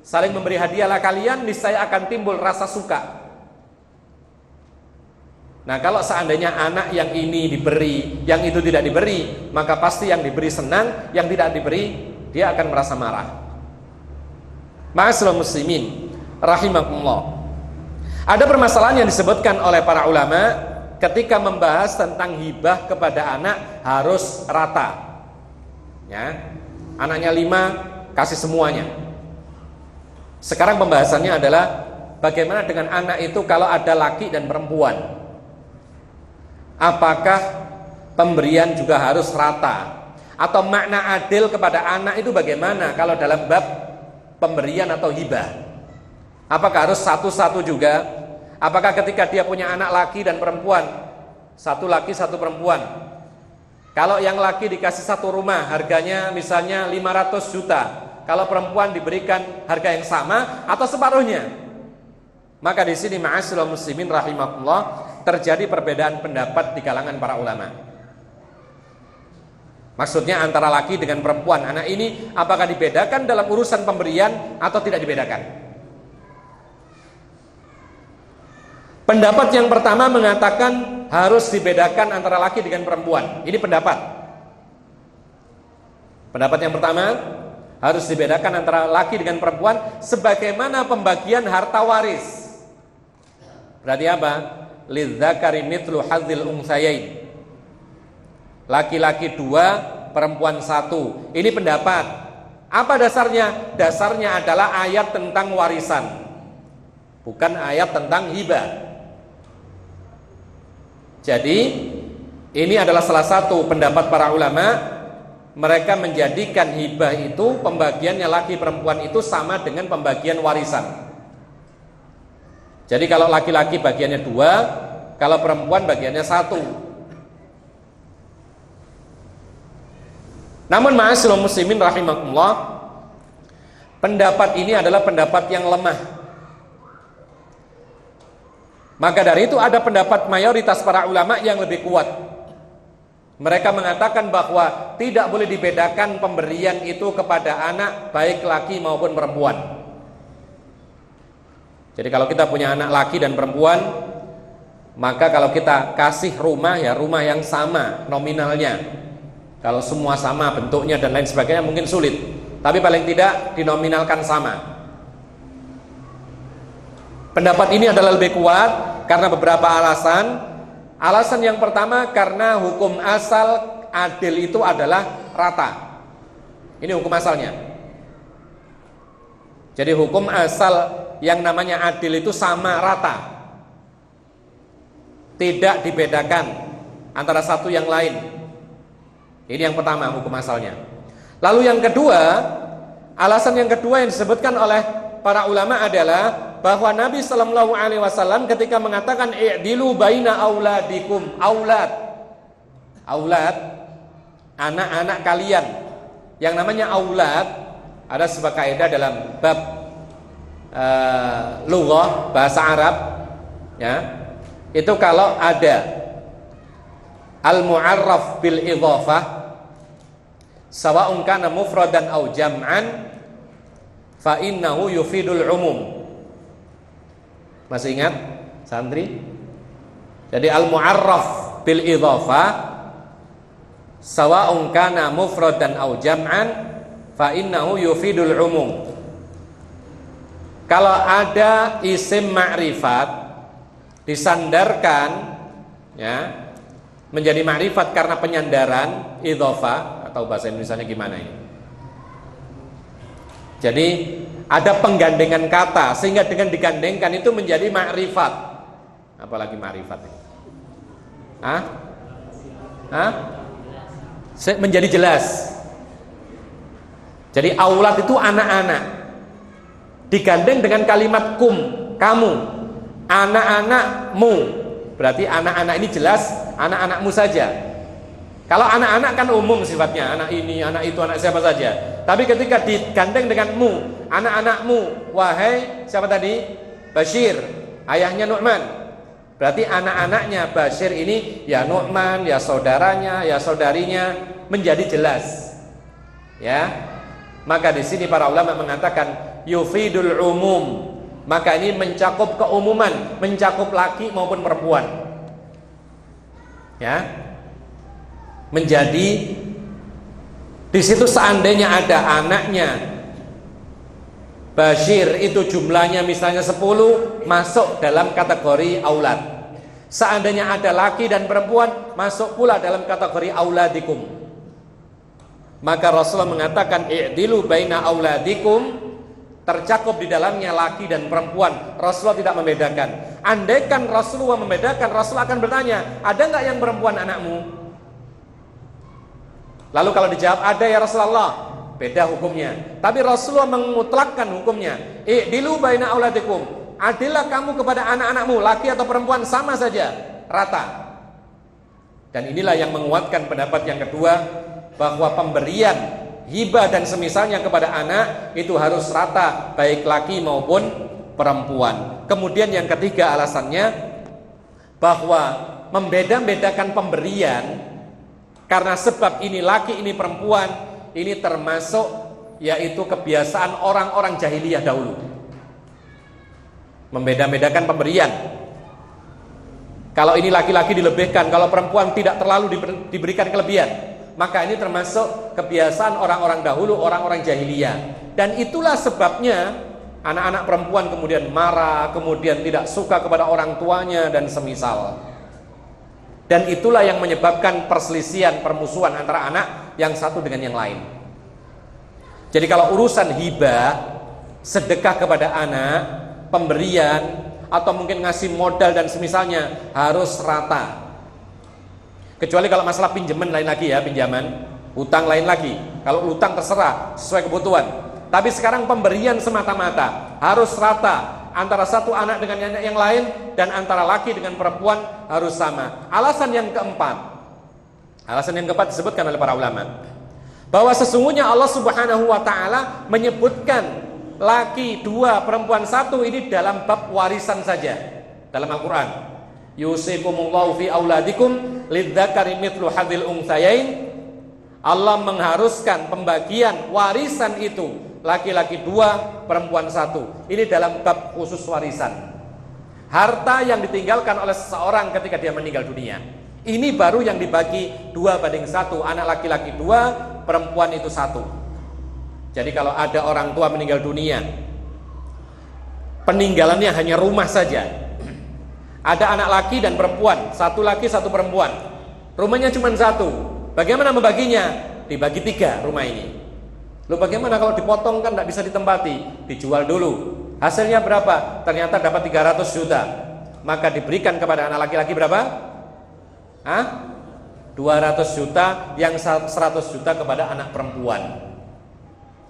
Saling memberi hadiahlah kalian, niscaya akan timbul rasa suka. Nah, kalau seandainya anak yang ini diberi, yang itu tidak diberi, maka pasti yang diberi senang, yang tidak diberi dia akan merasa marah. Ma'asyiral muslimin rahimakumullah. Ada permasalahan yang disebutkan oleh para ulama ketika membahas tentang hibah kepada anak harus rata. Ya. Anaknya 5, kasih semuanya. Sekarang pembahasannya adalah bagaimana dengan anak itu kalau ada laki dan perempuan? Apakah pemberian juga harus rata? Atau makna adil kepada anak itu bagaimana kalau dalam bab pemberian atau hibah? Apakah harus satu-satu juga? Apakah ketika dia punya anak laki dan perempuan, satu laki satu perempuan, kalau yang laki dikasih satu rumah harganya misalnya 500 juta, kalau perempuan diberikan harga yang sama atau separuhnya? Maka di sini ma'asyiral muslimin rahimakumullah, terjadi perbedaan pendapat di kalangan para ulama. Maksudnya antara laki dengan perempuan, anak ini apakah dibedakan dalam urusan pemberian atau tidak dibedakan? Pendapat yang pertama mengatakan harus dibedakan antara laki dengan perempuan. Ini pendapat. Pendapat yang pertama, harus dibedakan antara laki dengan perempuan sebagaimana pembagian harta waris. Berarti apa? Lidzakari mithlu hadzil untsayain. Laki-laki 2, perempuan 1. Ini pendapat. Apa dasarnya? Dasarnya adalah ayat tentang warisan, bukan ayat tentang hibah. Jadi ini adalah salah satu pendapat para ulama. Mereka menjadikan hibah itu pembagiannya laki perempuan itu sama dengan pembagian warisan. Jadi kalau laki-laki bagiannya 2, kalau perempuan bagiannya 1. Namun ma'asyiral muslimin rahimakumullah, pendapat ini adalah pendapat yang lemah. Maka dari itu ada pendapat mayoritas para ulama yang lebih kuat. Mereka mengatakan bahwa tidak boleh dibedakan pemberian itu kepada anak, baik laki maupun perempuan. Jadi kalau kita punya anak laki dan perempuan, maka kalau kita kasih rumah, ya rumah yang sama nominalnya. Kalau semua sama bentuknya dan lain sebagainya mungkin sulit, tapi paling tidak dinominalkan sama. Pendapat ini adalah lebih kuat karena beberapa alasan. Alasan yang pertama, karena hukum asal adil itu adalah rata. Ini hukum asalnya. Jadi hukum asal yang namanya adil itu sama rata, tidak dibedakan antara satu yang lain. Ini yang pertama, hukum asalnya. Lalu yang kedua, alasan yang kedua yang disebutkan oleh para ulama adalah bahwa Nabi Shallallahu Alaihi Wasallam ketika mengatakan i'dilu baina auladikum, aulad, anak-anak kalian. Yang namanya aulad ada sebuah kaidah dalam bab lughah bahasa Arab, ya. Itu kalau ada al-mu'arraf bil idhafah sawa'un kana mufradan aw jam'an fa innahu yufidul umum. Masih ingat santri? Jadi al-mu'arraf bil idhafah sawa'un kana mufradan aw jam'an fa innahu yufidul umum. Kalau ada isim ma'rifat disandarkan, ya, menjadi ma'rifat karena penyandaran idhafah, atau bahasa Indonesianya gimana ini? Jadi ada penggandengan kata sehingga dengan digandengkan itu menjadi ma'rifat. Apalagi ma'rifat ini? Menjadi jelas. Jadi aulad itu anak-anak, digandeng dengan kalimat kum, kamu, anak-anakmu. Berarti anak-anak ini jelas anak-anakmu saja. Kalau anak-anak kan umum sifatnya, anak ini, anak itu, anak siapa saja. Tapi ketika digandeng dengan mu, anak-anakmu, wahai siapa tadi? Bashir, ayahnya Nu'man. Berarti anak-anaknya Bashir ini ya Nu'man, ya saudaranya, ya saudarinya, menjadi jelas. Ya. Maka di sini para ulama mengatakan yufidul umum. Maka ini mencakup keumuman, mencakup laki maupun perempuan. Ya. Menjadi di situ seandainya ada anaknya Bashir itu jumlahnya misalnya 10, masuk dalam kategori aulad. Seandainya ada laki dan perempuan, masuk pula dalam kategori auladikum. Maka Rasulullah mengatakan i'dilu baina auladikum, tercakup di dalamnya laki dan perempuan. Rasulullah tidak membedakan. Andaikan Rasulullah membedakan, Rasulullah akan bertanya, ada nggak yang perempuan anakmu? Lalu kalau dijawab ada ya Rasulullah, beda hukumnya. Tapi Rasulullah memutlakkan hukumnya. I'dilu baina auladikum, adillah kamu kepada anak-anakmu, laki atau perempuan sama saja, rata. Dan inilah yang menguatkan pendapat yang kedua, bahwa pemberian hibah dan semisalnya kepada anak itu harus rata, baik laki maupun perempuan. Kemudian yang ketiga alasannya, bahwa membeda-bedakan pemberian karena sebab ini laki ini perempuan, ini termasuk yaitu kebiasaan orang-orang jahiliyah dahulu. Membeda-bedakan pemberian. Kalau ini laki-laki dilebihkan, kalau perempuan tidak terlalu diberikan kelebihan, maka ini termasuk kebiasaan orang-orang dahulu, orang-orang jahiliyah. Dan itulah sebabnya anak-anak perempuan kemudian marah, kemudian tidak suka kepada orang tuanya dan semisal. Dan itulah yang menyebabkan perselisihan, permusuhan antara anak yang satu dengan yang lain. Jadi kalau urusan hibah, sedekah kepada anak, pemberian, atau mungkin ngasih modal dan semisalnya harus rata. Kecuali kalau masalah pinjaman lain lagi ya, pinjaman, utang lain lagi. Kalau utang terserah sesuai kebutuhan. Tapi sekarang pemberian semata-mata harus rata antara satu anak dengan anak yang lain, dan antara laki dengan perempuan harus sama. Alasan yang keempat disebutkan oleh para ulama, bahwa sesungguhnya Allah Subhanahu wa ta'ala menyebutkan laki 2, perempuan 1 ini dalam bab warisan saja. dalam Al-Quran. Yusikumullahu fi auladikum lidzakari mithlu hadzil untsayain. Allah mengharuskan pembagian warisan itu laki-laki 2, perempuan 1. Ini dalam bab khusus warisan. Harta yang ditinggalkan oleh seseorang ketika dia meninggal dunia. Ini baru yang dibagi 2:1, anak laki-laki 2, perempuan itu 1. Jadi kalau ada orang tua meninggal dunia, peninggalannya hanya rumah saja. Ada anak laki dan perempuan, 1 laki 1 perempuan. Rumahnya cuma 1. Bagaimana membaginya? Dibagi 3 rumah ini. Loh, bagaimana kalau dipotong kan tidak bisa ditempati? Dijual dulu. Hasilnya berapa? Ternyata dapat 300 juta. Maka diberikan kepada anak laki-laki berapa? 200 juta, yang 100 juta kepada anak perempuan.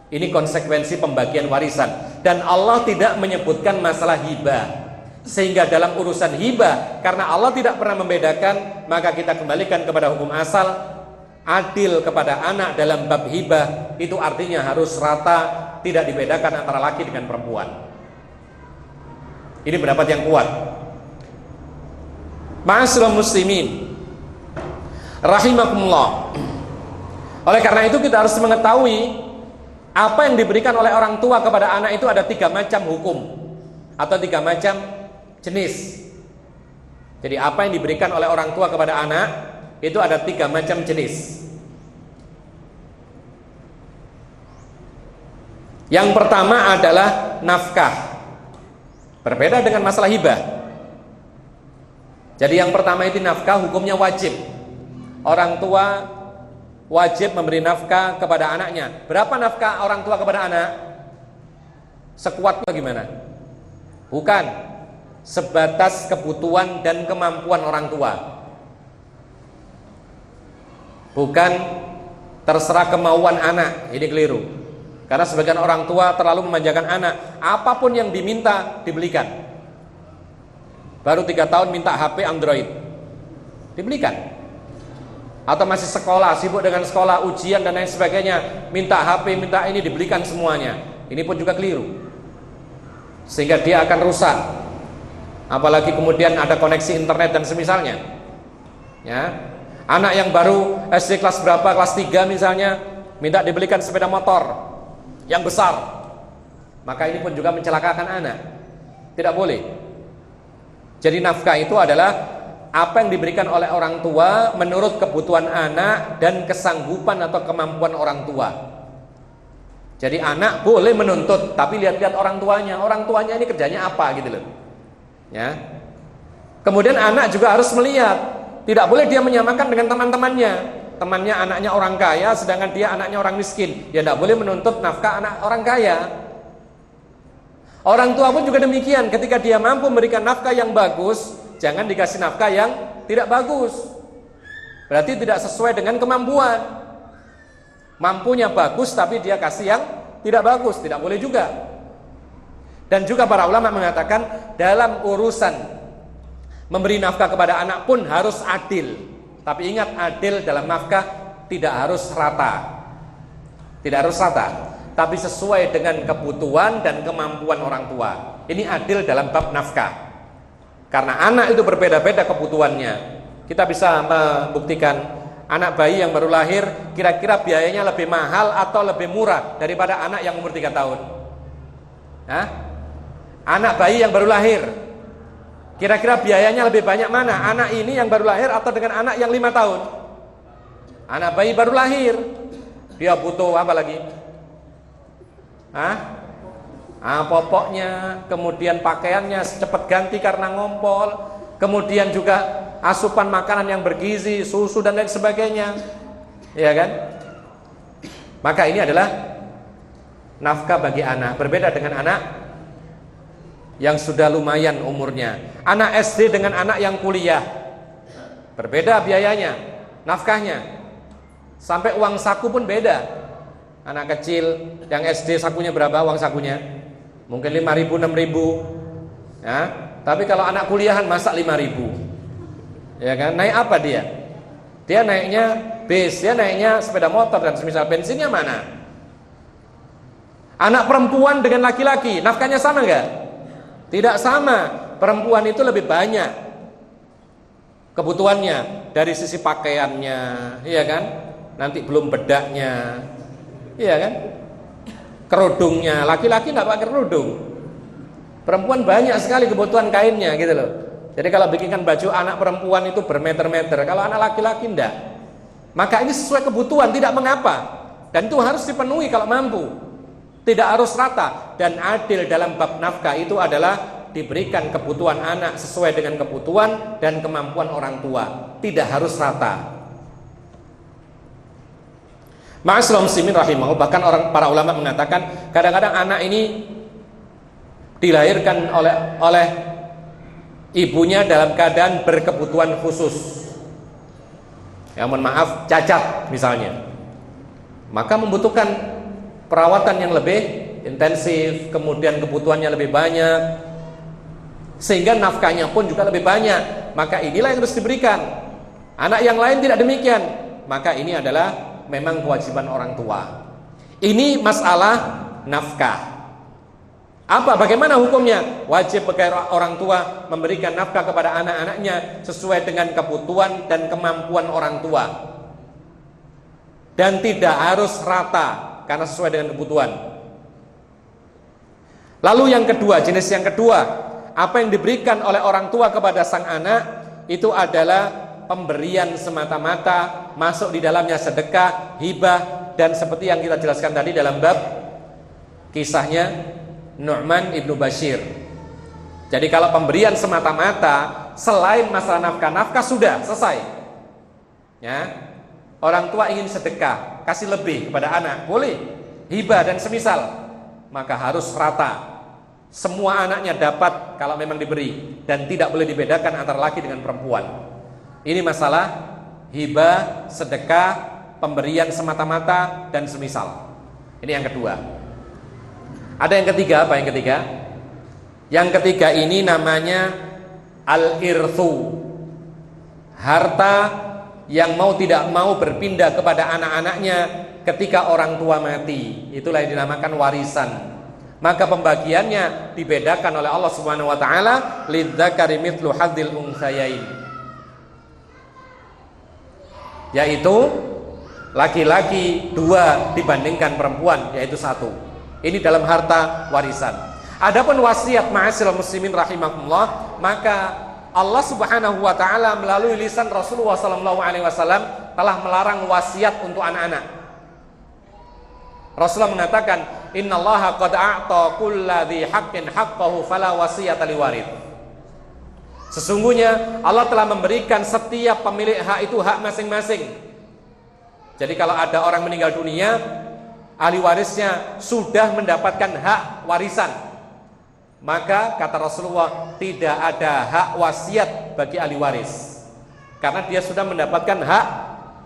Ini konsekuensi pembagian warisan. Dan Allah tidak menyebutkan masalah hibah. Sehingga dalam urusan hibah, karena Allah tidak pernah membedakan, maka kita kembalikan kepada hukum asal. Adil kepada anak dalam bab hibah, itu artinya harus rata, tidak dibedakan antara laki dengan perempuan. Ini pendapat yang kuat. Ma'asyiral muslimin rahimakumullah. Oleh karena itu kita harus mengetahui apa yang diberikan oleh orang tua kepada anak itu ada 3 macam hukum atau 3 macam jenis. Jadi apa yang diberikan oleh orang tua kepada anak itu ada 3 macam jenis. Yang pertama adalah nafkah. Berbeda dengan masalah hibah. Jadi yang pertama itu nafkah, hukumnya wajib. Orang tua wajib memberi nafkah kepada anaknya. Berapa nafkah orang tua kepada anak? Sekuatnya gimana? Bukan sebatas kebutuhan dan kemampuan orang tua. Bukan terserah kemauan anak. Ini keliru. Karena sebagian orang tua terlalu memanjakan anak. Apapun yang diminta dibelikan. Baru 3 tahun minta HP Android, dibelikan. Atau masih sekolah, sibuk dengan sekolah, ujian dan lain sebagainya, minta HP, minta ini, dibelikan semuanya. Ini pun juga keliru. Sehingga dia akan rusak. Apalagi kemudian ada koneksi internet dan semisalnya. Ya. Anak yang baru SD kelas berapa, kelas 3 misalnya, minta dibelikan sepeda motor yang besar. Maka ini pun juga mencelakakan anak. Tidak boleh. Jadi nafkah itu adalah apa yang diberikan oleh orang tua menurut kebutuhan anak dan kesanggupan atau kemampuan orang tua. Jadi anak boleh menuntut, tapi lihat-lihat orang tuanya. Orang tuanya ini kerjanya apa gitu loh. Ya. Kemudian anak juga harus melihat, tidak boleh dia menyamakan dengan teman-temannya. Temannya anaknya orang kaya, sedangkan dia anaknya orang miskin. Ya tidak boleh menuntut nafkah anak orang kaya. Orang tua pun juga demikian. Ketika dia mampu memberikan nafkah yang bagus, jangan dikasih nafkah yang tidak bagus. Berarti tidak sesuai dengan kemampuan. Mampunya bagus tapi dia kasih yang tidak bagus, tidak boleh juga. Dan juga para ulama mengatakan dalam urusan memberi nafkah kepada anak pun harus adil. Tapi ingat, adil dalam nafkah tidak harus rata. Tidak harus rata, tapi sesuai dengan kebutuhan dan kemampuan orang tua. Ini adil dalam bab nafkah. Karena anak itu berbeda-beda kebutuhannya. Kita bisa membuktikan anak bayi yang baru lahir kira-kira biayanya lebih mahal atau lebih murah daripada anak yang umur 3 tahun. Hah? Anak bayi yang baru lahir kira-kira biayanya lebih banyak mana? Anak ini yang baru lahir atau dengan anak yang 5 tahun? Anak bayi baru lahir, dia butuh apa lagi? Popoknya, kemudian pakaiannya cepat ganti karena ngompol, kemudian juga asupan makanan yang bergizi, susu dan lain sebagainya, ya kan? Maka ini adalah nafkah bagi anak. Berbeda dengan anak yang sudah lumayan umurnya. Anak SD dengan anak yang kuliah, berbeda biayanya, nafkahnya. Sampai uang saku pun beda. Anak kecil yang SD sakunya berapa uang sakunya? Mungkin 5.000, 6.000. Ya, tapi kalau anak kuliahan masa 5.000. Ya kan? Naik apa dia? Dia naiknya bis, dia naiknya sepeda motor dan semisal. Bensinnya mana? Anak perempuan dengan laki-laki, nafkahnya sama enggak? Tidak sama. Perempuan itu lebih banyak kebutuhannya dari sisi pakaiannya, iya kan? Nanti belum bedaknya, iya kan? Kerudungnya, laki-laki nggak pakai kerudung. Perempuan banyak sekali kebutuhan kainnya gitu loh. Jadi kalau bikinkan baju anak perempuan itu bermeter-meter, kalau anak laki-laki enggak. Maka ini sesuai kebutuhan, tidak mengapa. Dan itu harus dipenuhi kalau mampu. Tidak harus rata. Dan adil dalam bab nafkah itu adalah diberikan kebutuhan anak sesuai dengan kebutuhan dan kemampuan orang tua. Tidak harus rata. Ma'asyiral muslimin rahimahullah, bahkan para ulama mengatakan kadang-kadang anak ini dilahirkan oleh ibunya dalam keadaan berkebutuhan khusus. Ya mohon maaf, cacat misalnya. Maka membutuhkan perawatan yang lebih intensif, kemudian kebutuhannya lebih banyak, sehingga nafkahnya pun juga lebih banyak. Maka inilah yang harus diberikan. Anak yang lain tidak demikian. Maka ini adalah memang kewajiban orang tua. Ini masalah nafkah. Bagaimana hukumnya? Wajib bagi orang tua memberikan nafkah kepada anak-anaknya sesuai dengan kebutuhan dan kemampuan orang tua. Dan tidak harus rata, karena sesuai dengan kebutuhan. Lalu yang kedua, jenis yang kedua, apa yang diberikan oleh orang tua kepada sang anak itu adalah pemberian semata-mata, masuk di dalamnya sedekah, hibah, dan seperti yang kita jelaskan tadi dalam bab kisahnya Nu'man ibnu Bashir. Jadi kalau pemberian semata-mata selain masalah nafkah sudah selesai. Ya, orang tua ingin sedekah, kasih lebih kepada anak, boleh. Hibah dan semisal, maka harus rata. Semua anaknya dapat kalau memang diberi, dan tidak boleh dibedakan antara laki dengan perempuan. Ini masalah hibah, sedekah, pemberian semata-mata dan semisal. Ini yang kedua. Ada yang ketiga, apa yang ketiga? Yang ketiga ini namanya al-irthu. Harta yang mau tidak mau berpindah kepada anak-anaknya ketika orang tua mati. Itulah yang dinamakan warisan. Maka pembagiannya dibedakan oleh Allah Subhanahu wa taala, lidzakari mithlu hadzil untsayain. Yaitu laki-laki 2 dibandingkan perempuan, yaitu 1. Ini dalam harta warisan. Adapun wasiat, ma'asyiral muslimin rahimakumullah, maka Allah Subhanahu wa taala melalui lisan Rasulullah sallallahu alaihi wasallam telah melarang wasiat untuk anak-anak. Rasulullah mengatakan, "Innallaha qad a'ta kulladzi haqqin haqqahu fala wasiyata liwarith." Sesungguhnya Allah telah memberikan setiap pemilik hak itu hak masing-masing. Jadi kalau ada orang meninggal dunia, ahli warisnya sudah mendapatkan hak warisan. Maka kata Rasulullah, tidak ada hak wasiat bagi ahli waris. Karena dia sudah mendapatkan hak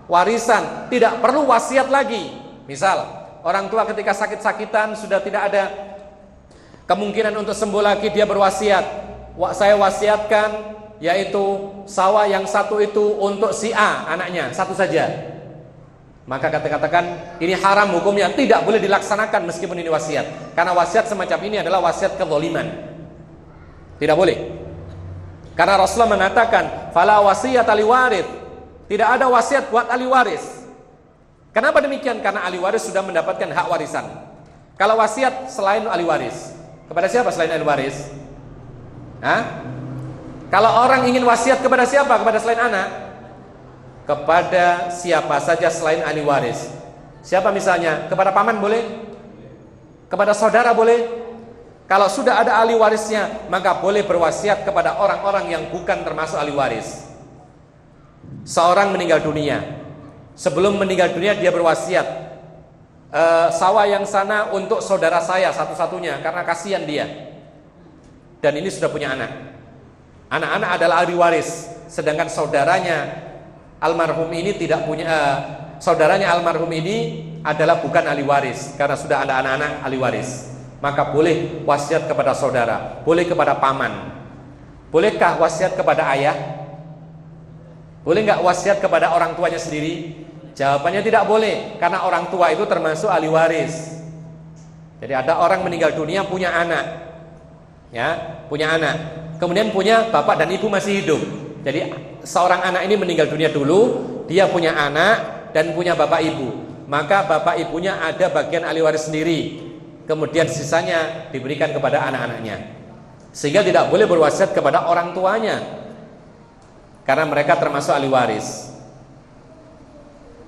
warisan, tidak perlu wasiat lagi. Misal, orang tua ketika sakit-sakitan sudah tidak ada kemungkinan untuk sembuh lagi, dia berwasiat, saya wasiatkan yaitu sawah yang satu itu untuk si A anaknya, satu saja. Maka katakan ini haram hukumnya, tidak boleh dilaksanakan meskipun ini wasiat. Karena wasiat semacam ini adalah wasiat kezaliman. Tidak boleh. Karena Rasulullah mengatakan fala wasiyata liwarith. Tidak ada wasiat buat ahli waris. Kenapa demikian? Karena ahli waris sudah mendapatkan hak warisan. Kalau wasiat selain ahli waris, kepada siapa selain ahli waris? Kalau orang ingin wasiat kepada siapa? Kepada selain anak? Kepada siapa saja selain ahli waris. Siapa misalnya? Kepada paman boleh? Kepada saudara boleh? Kalau sudah ada ahli warisnya, maka boleh berwasiat kepada orang-orang yang bukan termasuk ahli waris. Seorang meninggal dunia, sebelum meninggal dunia dia berwasiat, sawah yang sana untuk saudara saya satu-satunya, karena kasihan dia. Dan ini sudah punya anak. Anak-anak adalah ahli waris, sedangkan saudaranya almarhum ini tidak punya, saudaranya almarhum ini adalah bukan ahli waris, karena sudah ada anak-anak ahli waris. Maka boleh wasiat kepada saudara, boleh kepada paman. Bolehkah wasiat kepada ayah? Boleh nggak wasiat kepada orang tuanya sendiri? Jawabannya tidak boleh, karena orang tua itu termasuk ahli waris. Jadi ada orang meninggal dunia punya anak, ya, punya anak, kemudian punya bapak dan ibu masih hidup. Jadi seorang anak ini meninggal dunia dulu, dia punya anak dan punya bapak ibu, maka bapak ibunya ada bagian ahli waris sendiri, kemudian sisanya diberikan kepada anak-anaknya, sehingga tidak boleh berwasiat kepada orang tuanya karena mereka termasuk ahli waris.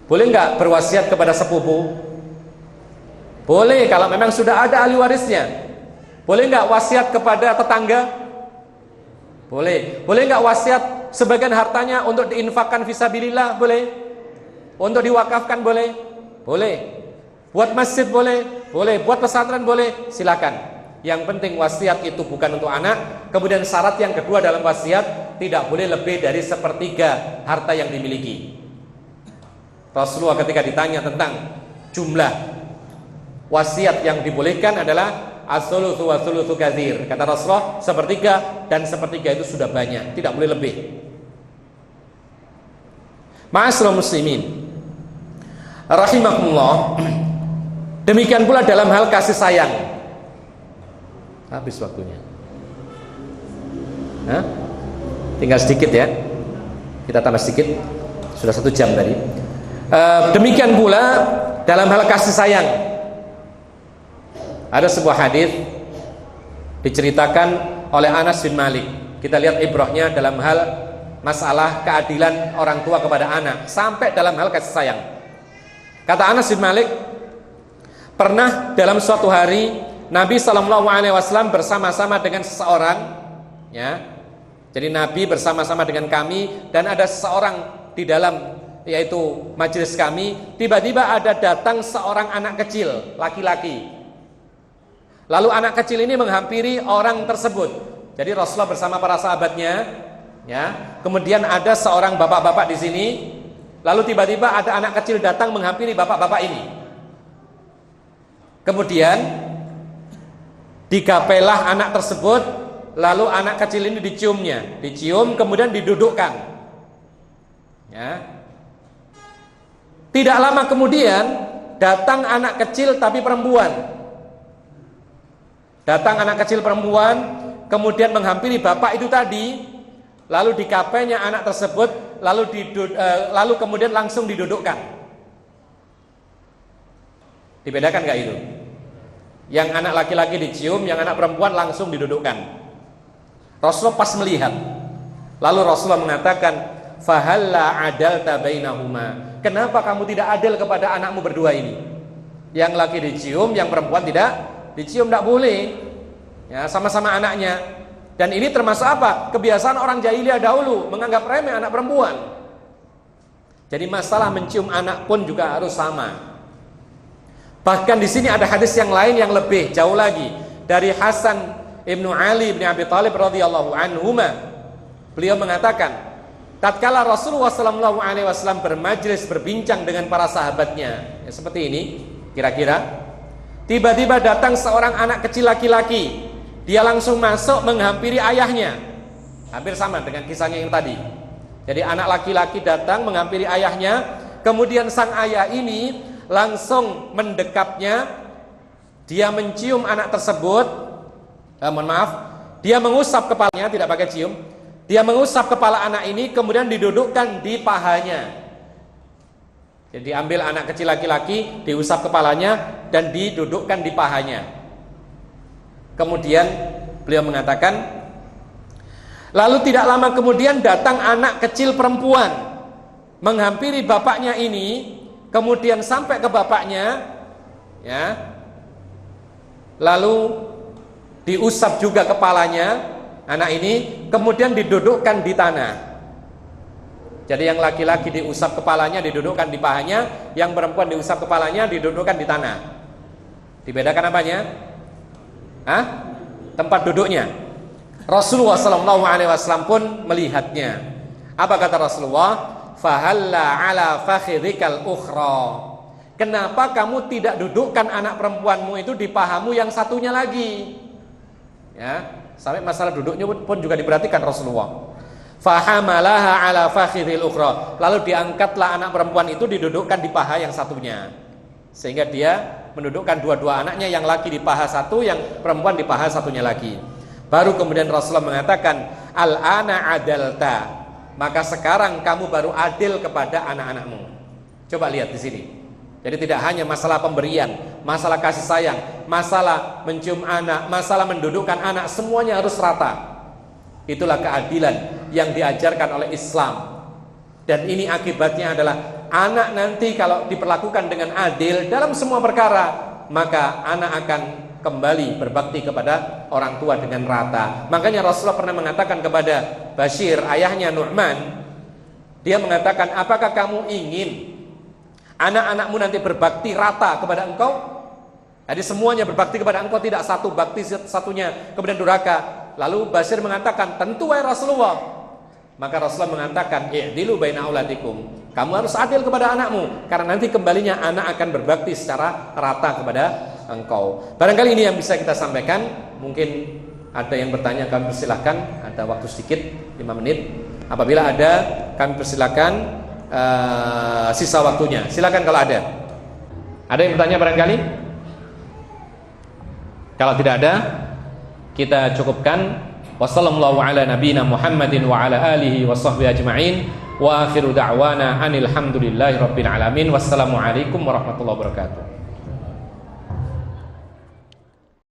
Boleh nggak berwasiat kepada sepupu? Boleh kalau memang sudah ada ahli warisnya. Boleh nggak wasiat kepada tetangga? Boleh. Boleh nggak wasiat sebagian hartanya untuk diinfakkan fisabilillah? Boleh. Untuk diwakafkan? Boleh. Boleh. Buat masjid? Boleh. Boleh. Buat pesantren? Boleh. Silakan. Yang penting wasiat itu bukan untuk anak. Kemudian syarat yang kedua dalam wasiat, tidak boleh lebih dari 1/3 harta yang dimiliki. Rasulullah ketika ditanya tentang jumlah wasiat yang dibolehkan adalah as-sulusu wa sulusu katsir. Kata Rasulullah 1/3, dan 1/3 itu sudah banyak, tidak boleh lebih. Ma'asyiral muslimin rahimakumullah. Demikian pula dalam hal kasih sayang. Habis waktunya. Tinggal sedikit ya. Kita tambah sedikit. Sudah 1 jam tadi. Demikian pula dalam hal kasih sayang. Ada sebuah hadis diceritakan oleh Anas bin Malik. Kita lihat ibrahnya dalam hal masalah keadilan orang tua kepada anak, sampai dalam hal kasih sayang. Kata Anas bin Malik, pernah dalam suatu hari Nabi SAW bersama-sama dengan seseorang, ya. Jadi Nabi bersama-sama dengan kami, dan ada seseorang di dalam, yaitu majelis kami. Tiba-tiba ada datang seorang anak kecil, laki-laki. Lalu anak kecil ini menghampiri orang tersebut. Jadi Rasulullah bersama para sahabatnya, ya. Kemudian ada seorang bapak-bapak di sini. Lalu tiba-tiba ada anak kecil datang menghampiri bapak-bapak ini. Kemudian digapelah anak tersebut. Lalu anak kecil ini diciumnya, dicium kemudian didudukkan. Ya. Tidak lama kemudian datang anak kecil tapi perempuan. Datang anak kecil perempuan, kemudian menghampiri bapak itu tadi, lalu dikapainya anak tersebut, lalu kemudian langsung didudukkan. Dibedakan nggak itu? Yang anak laki-laki dicium, yang anak perempuan langsung didudukkan. Rasulullah pas melihat, lalu Rasulullah mengatakan, fahalla adalta bainahuma. Kenapa kamu tidak adil kepada anakmu berdua ini? Yang laki dicium, yang perempuan tidak dicium, tidak boleh, ya, sama-sama anaknya. Dan ini termasuk apa? Kebiasaan orang jahiliyah dahulu, menganggap remeh anak perempuan. Jadi masalah mencium anak pun juga harus sama. Bahkan di sini ada hadis yang lain yang lebih jauh lagi, dari Hasan ibnu Ali bin Abi Thalib radhiyallahu anhuma. Beliau mengatakan, tatkala Rasulullah SAW bermajlis berbincang dengan para sahabatnya, ya, seperti ini kira-kira. Tiba-tiba datang seorang anak kecil laki-laki. Dia langsung masuk menghampiri ayahnya. Hampir sama dengan kisahnya yang tadi. Jadi anak laki-laki datang menghampiri ayahnya. Kemudian sang ayah ini langsung mendekapnya. Dia mencium anak tersebut. Mohon maaf, dia mengusap kepalanya, tidak pakai cium. Dia mengusap kepala anak ini, kemudian didudukkan di pahanya. Jadi ambil anak kecil laki-laki, diusap kepalanya dan didudukkan di pahanya. Kemudian beliau mengatakan, lalu tidak lama kemudian datang anak kecil perempuan menghampiri bapaknya ini, kemudian sampai ke bapaknya, ya. Lalu diusap juga kepalanya anak ini, kemudian didudukkan di tanah. Jadi yang laki-laki diusap kepalanya, didudukkan di pahanya, yang perempuan diusap kepalanya, didudukkan di tanah. Dibedakan apanya? Tempat duduknya. Rasulullah SAW pun melihatnya. Apa kata Rasulullah? Fahalla ala fakhidhikal ukhra. Kenapa kamu tidak dudukkan anak perempuanmu itu di pahamu yang satunya lagi? Ya, sampai masalah duduknya pun juga diperhatikan Rasulullah. Fahamalaha ala fakhidhil ukhra. Lalu diangkatlah anak perempuan itu, didudukkan di paha yang satunya. Sehingga dia mendudukkan dua-dua anaknya, yang laki di paha satu, yang perempuan di paha satunya lagi. Baru kemudian Rasulullah mengatakan, al-ana adalta, maka sekarang kamu baru adil kepada anak-anakmu. Coba lihat di sini. Jadi tidak hanya masalah pemberian, masalah kasih sayang, masalah mencium anak, masalah mendudukkan anak, semuanya harus rata. Itulah keadilan yang diajarkan oleh Islam. Dan ini akibatnya adalah anak nanti kalau diperlakukan dengan adil dalam semua perkara, maka anak akan kembali berbakti kepada orang tua dengan rata. Makanya Rasulullah pernah mengatakan kepada Bashir, ayahnya Nu'man, dia mengatakan, apakah kamu ingin anak-anakmu nanti berbakti rata kepada engkau? Jadi semuanya berbakti kepada engkau, tidak satu bakti satunya kemudian durhaka. Lalu Bashir mengatakan, tentu wahai Rasulullah. Maka Rasulullah mengatakan, i'dilu baina auladikum, kamu harus adil kepada anakmu, karena nanti kembalinya anak akan berbakti secara rata kepada engkau. Barangkali ini yang bisa kita sampaikan. Mungkin ada yang bertanya, kami persilahkan. Ada waktu sedikit, 5 menit. Apabila ada, kami persilahkan sisa waktunya. Silakan kalau ada. Ada yang bertanya barangkali? Kalau tidak ada, kita cukupkan. Wassallallahu ala nabiyina Muhammadin wa ala alihi wa sahbihi ajma'in. Wa akhiru da'wana anil hamdulillahi rabbil alamin. Wassalamualaikum warahmatullahi wabarakatuh.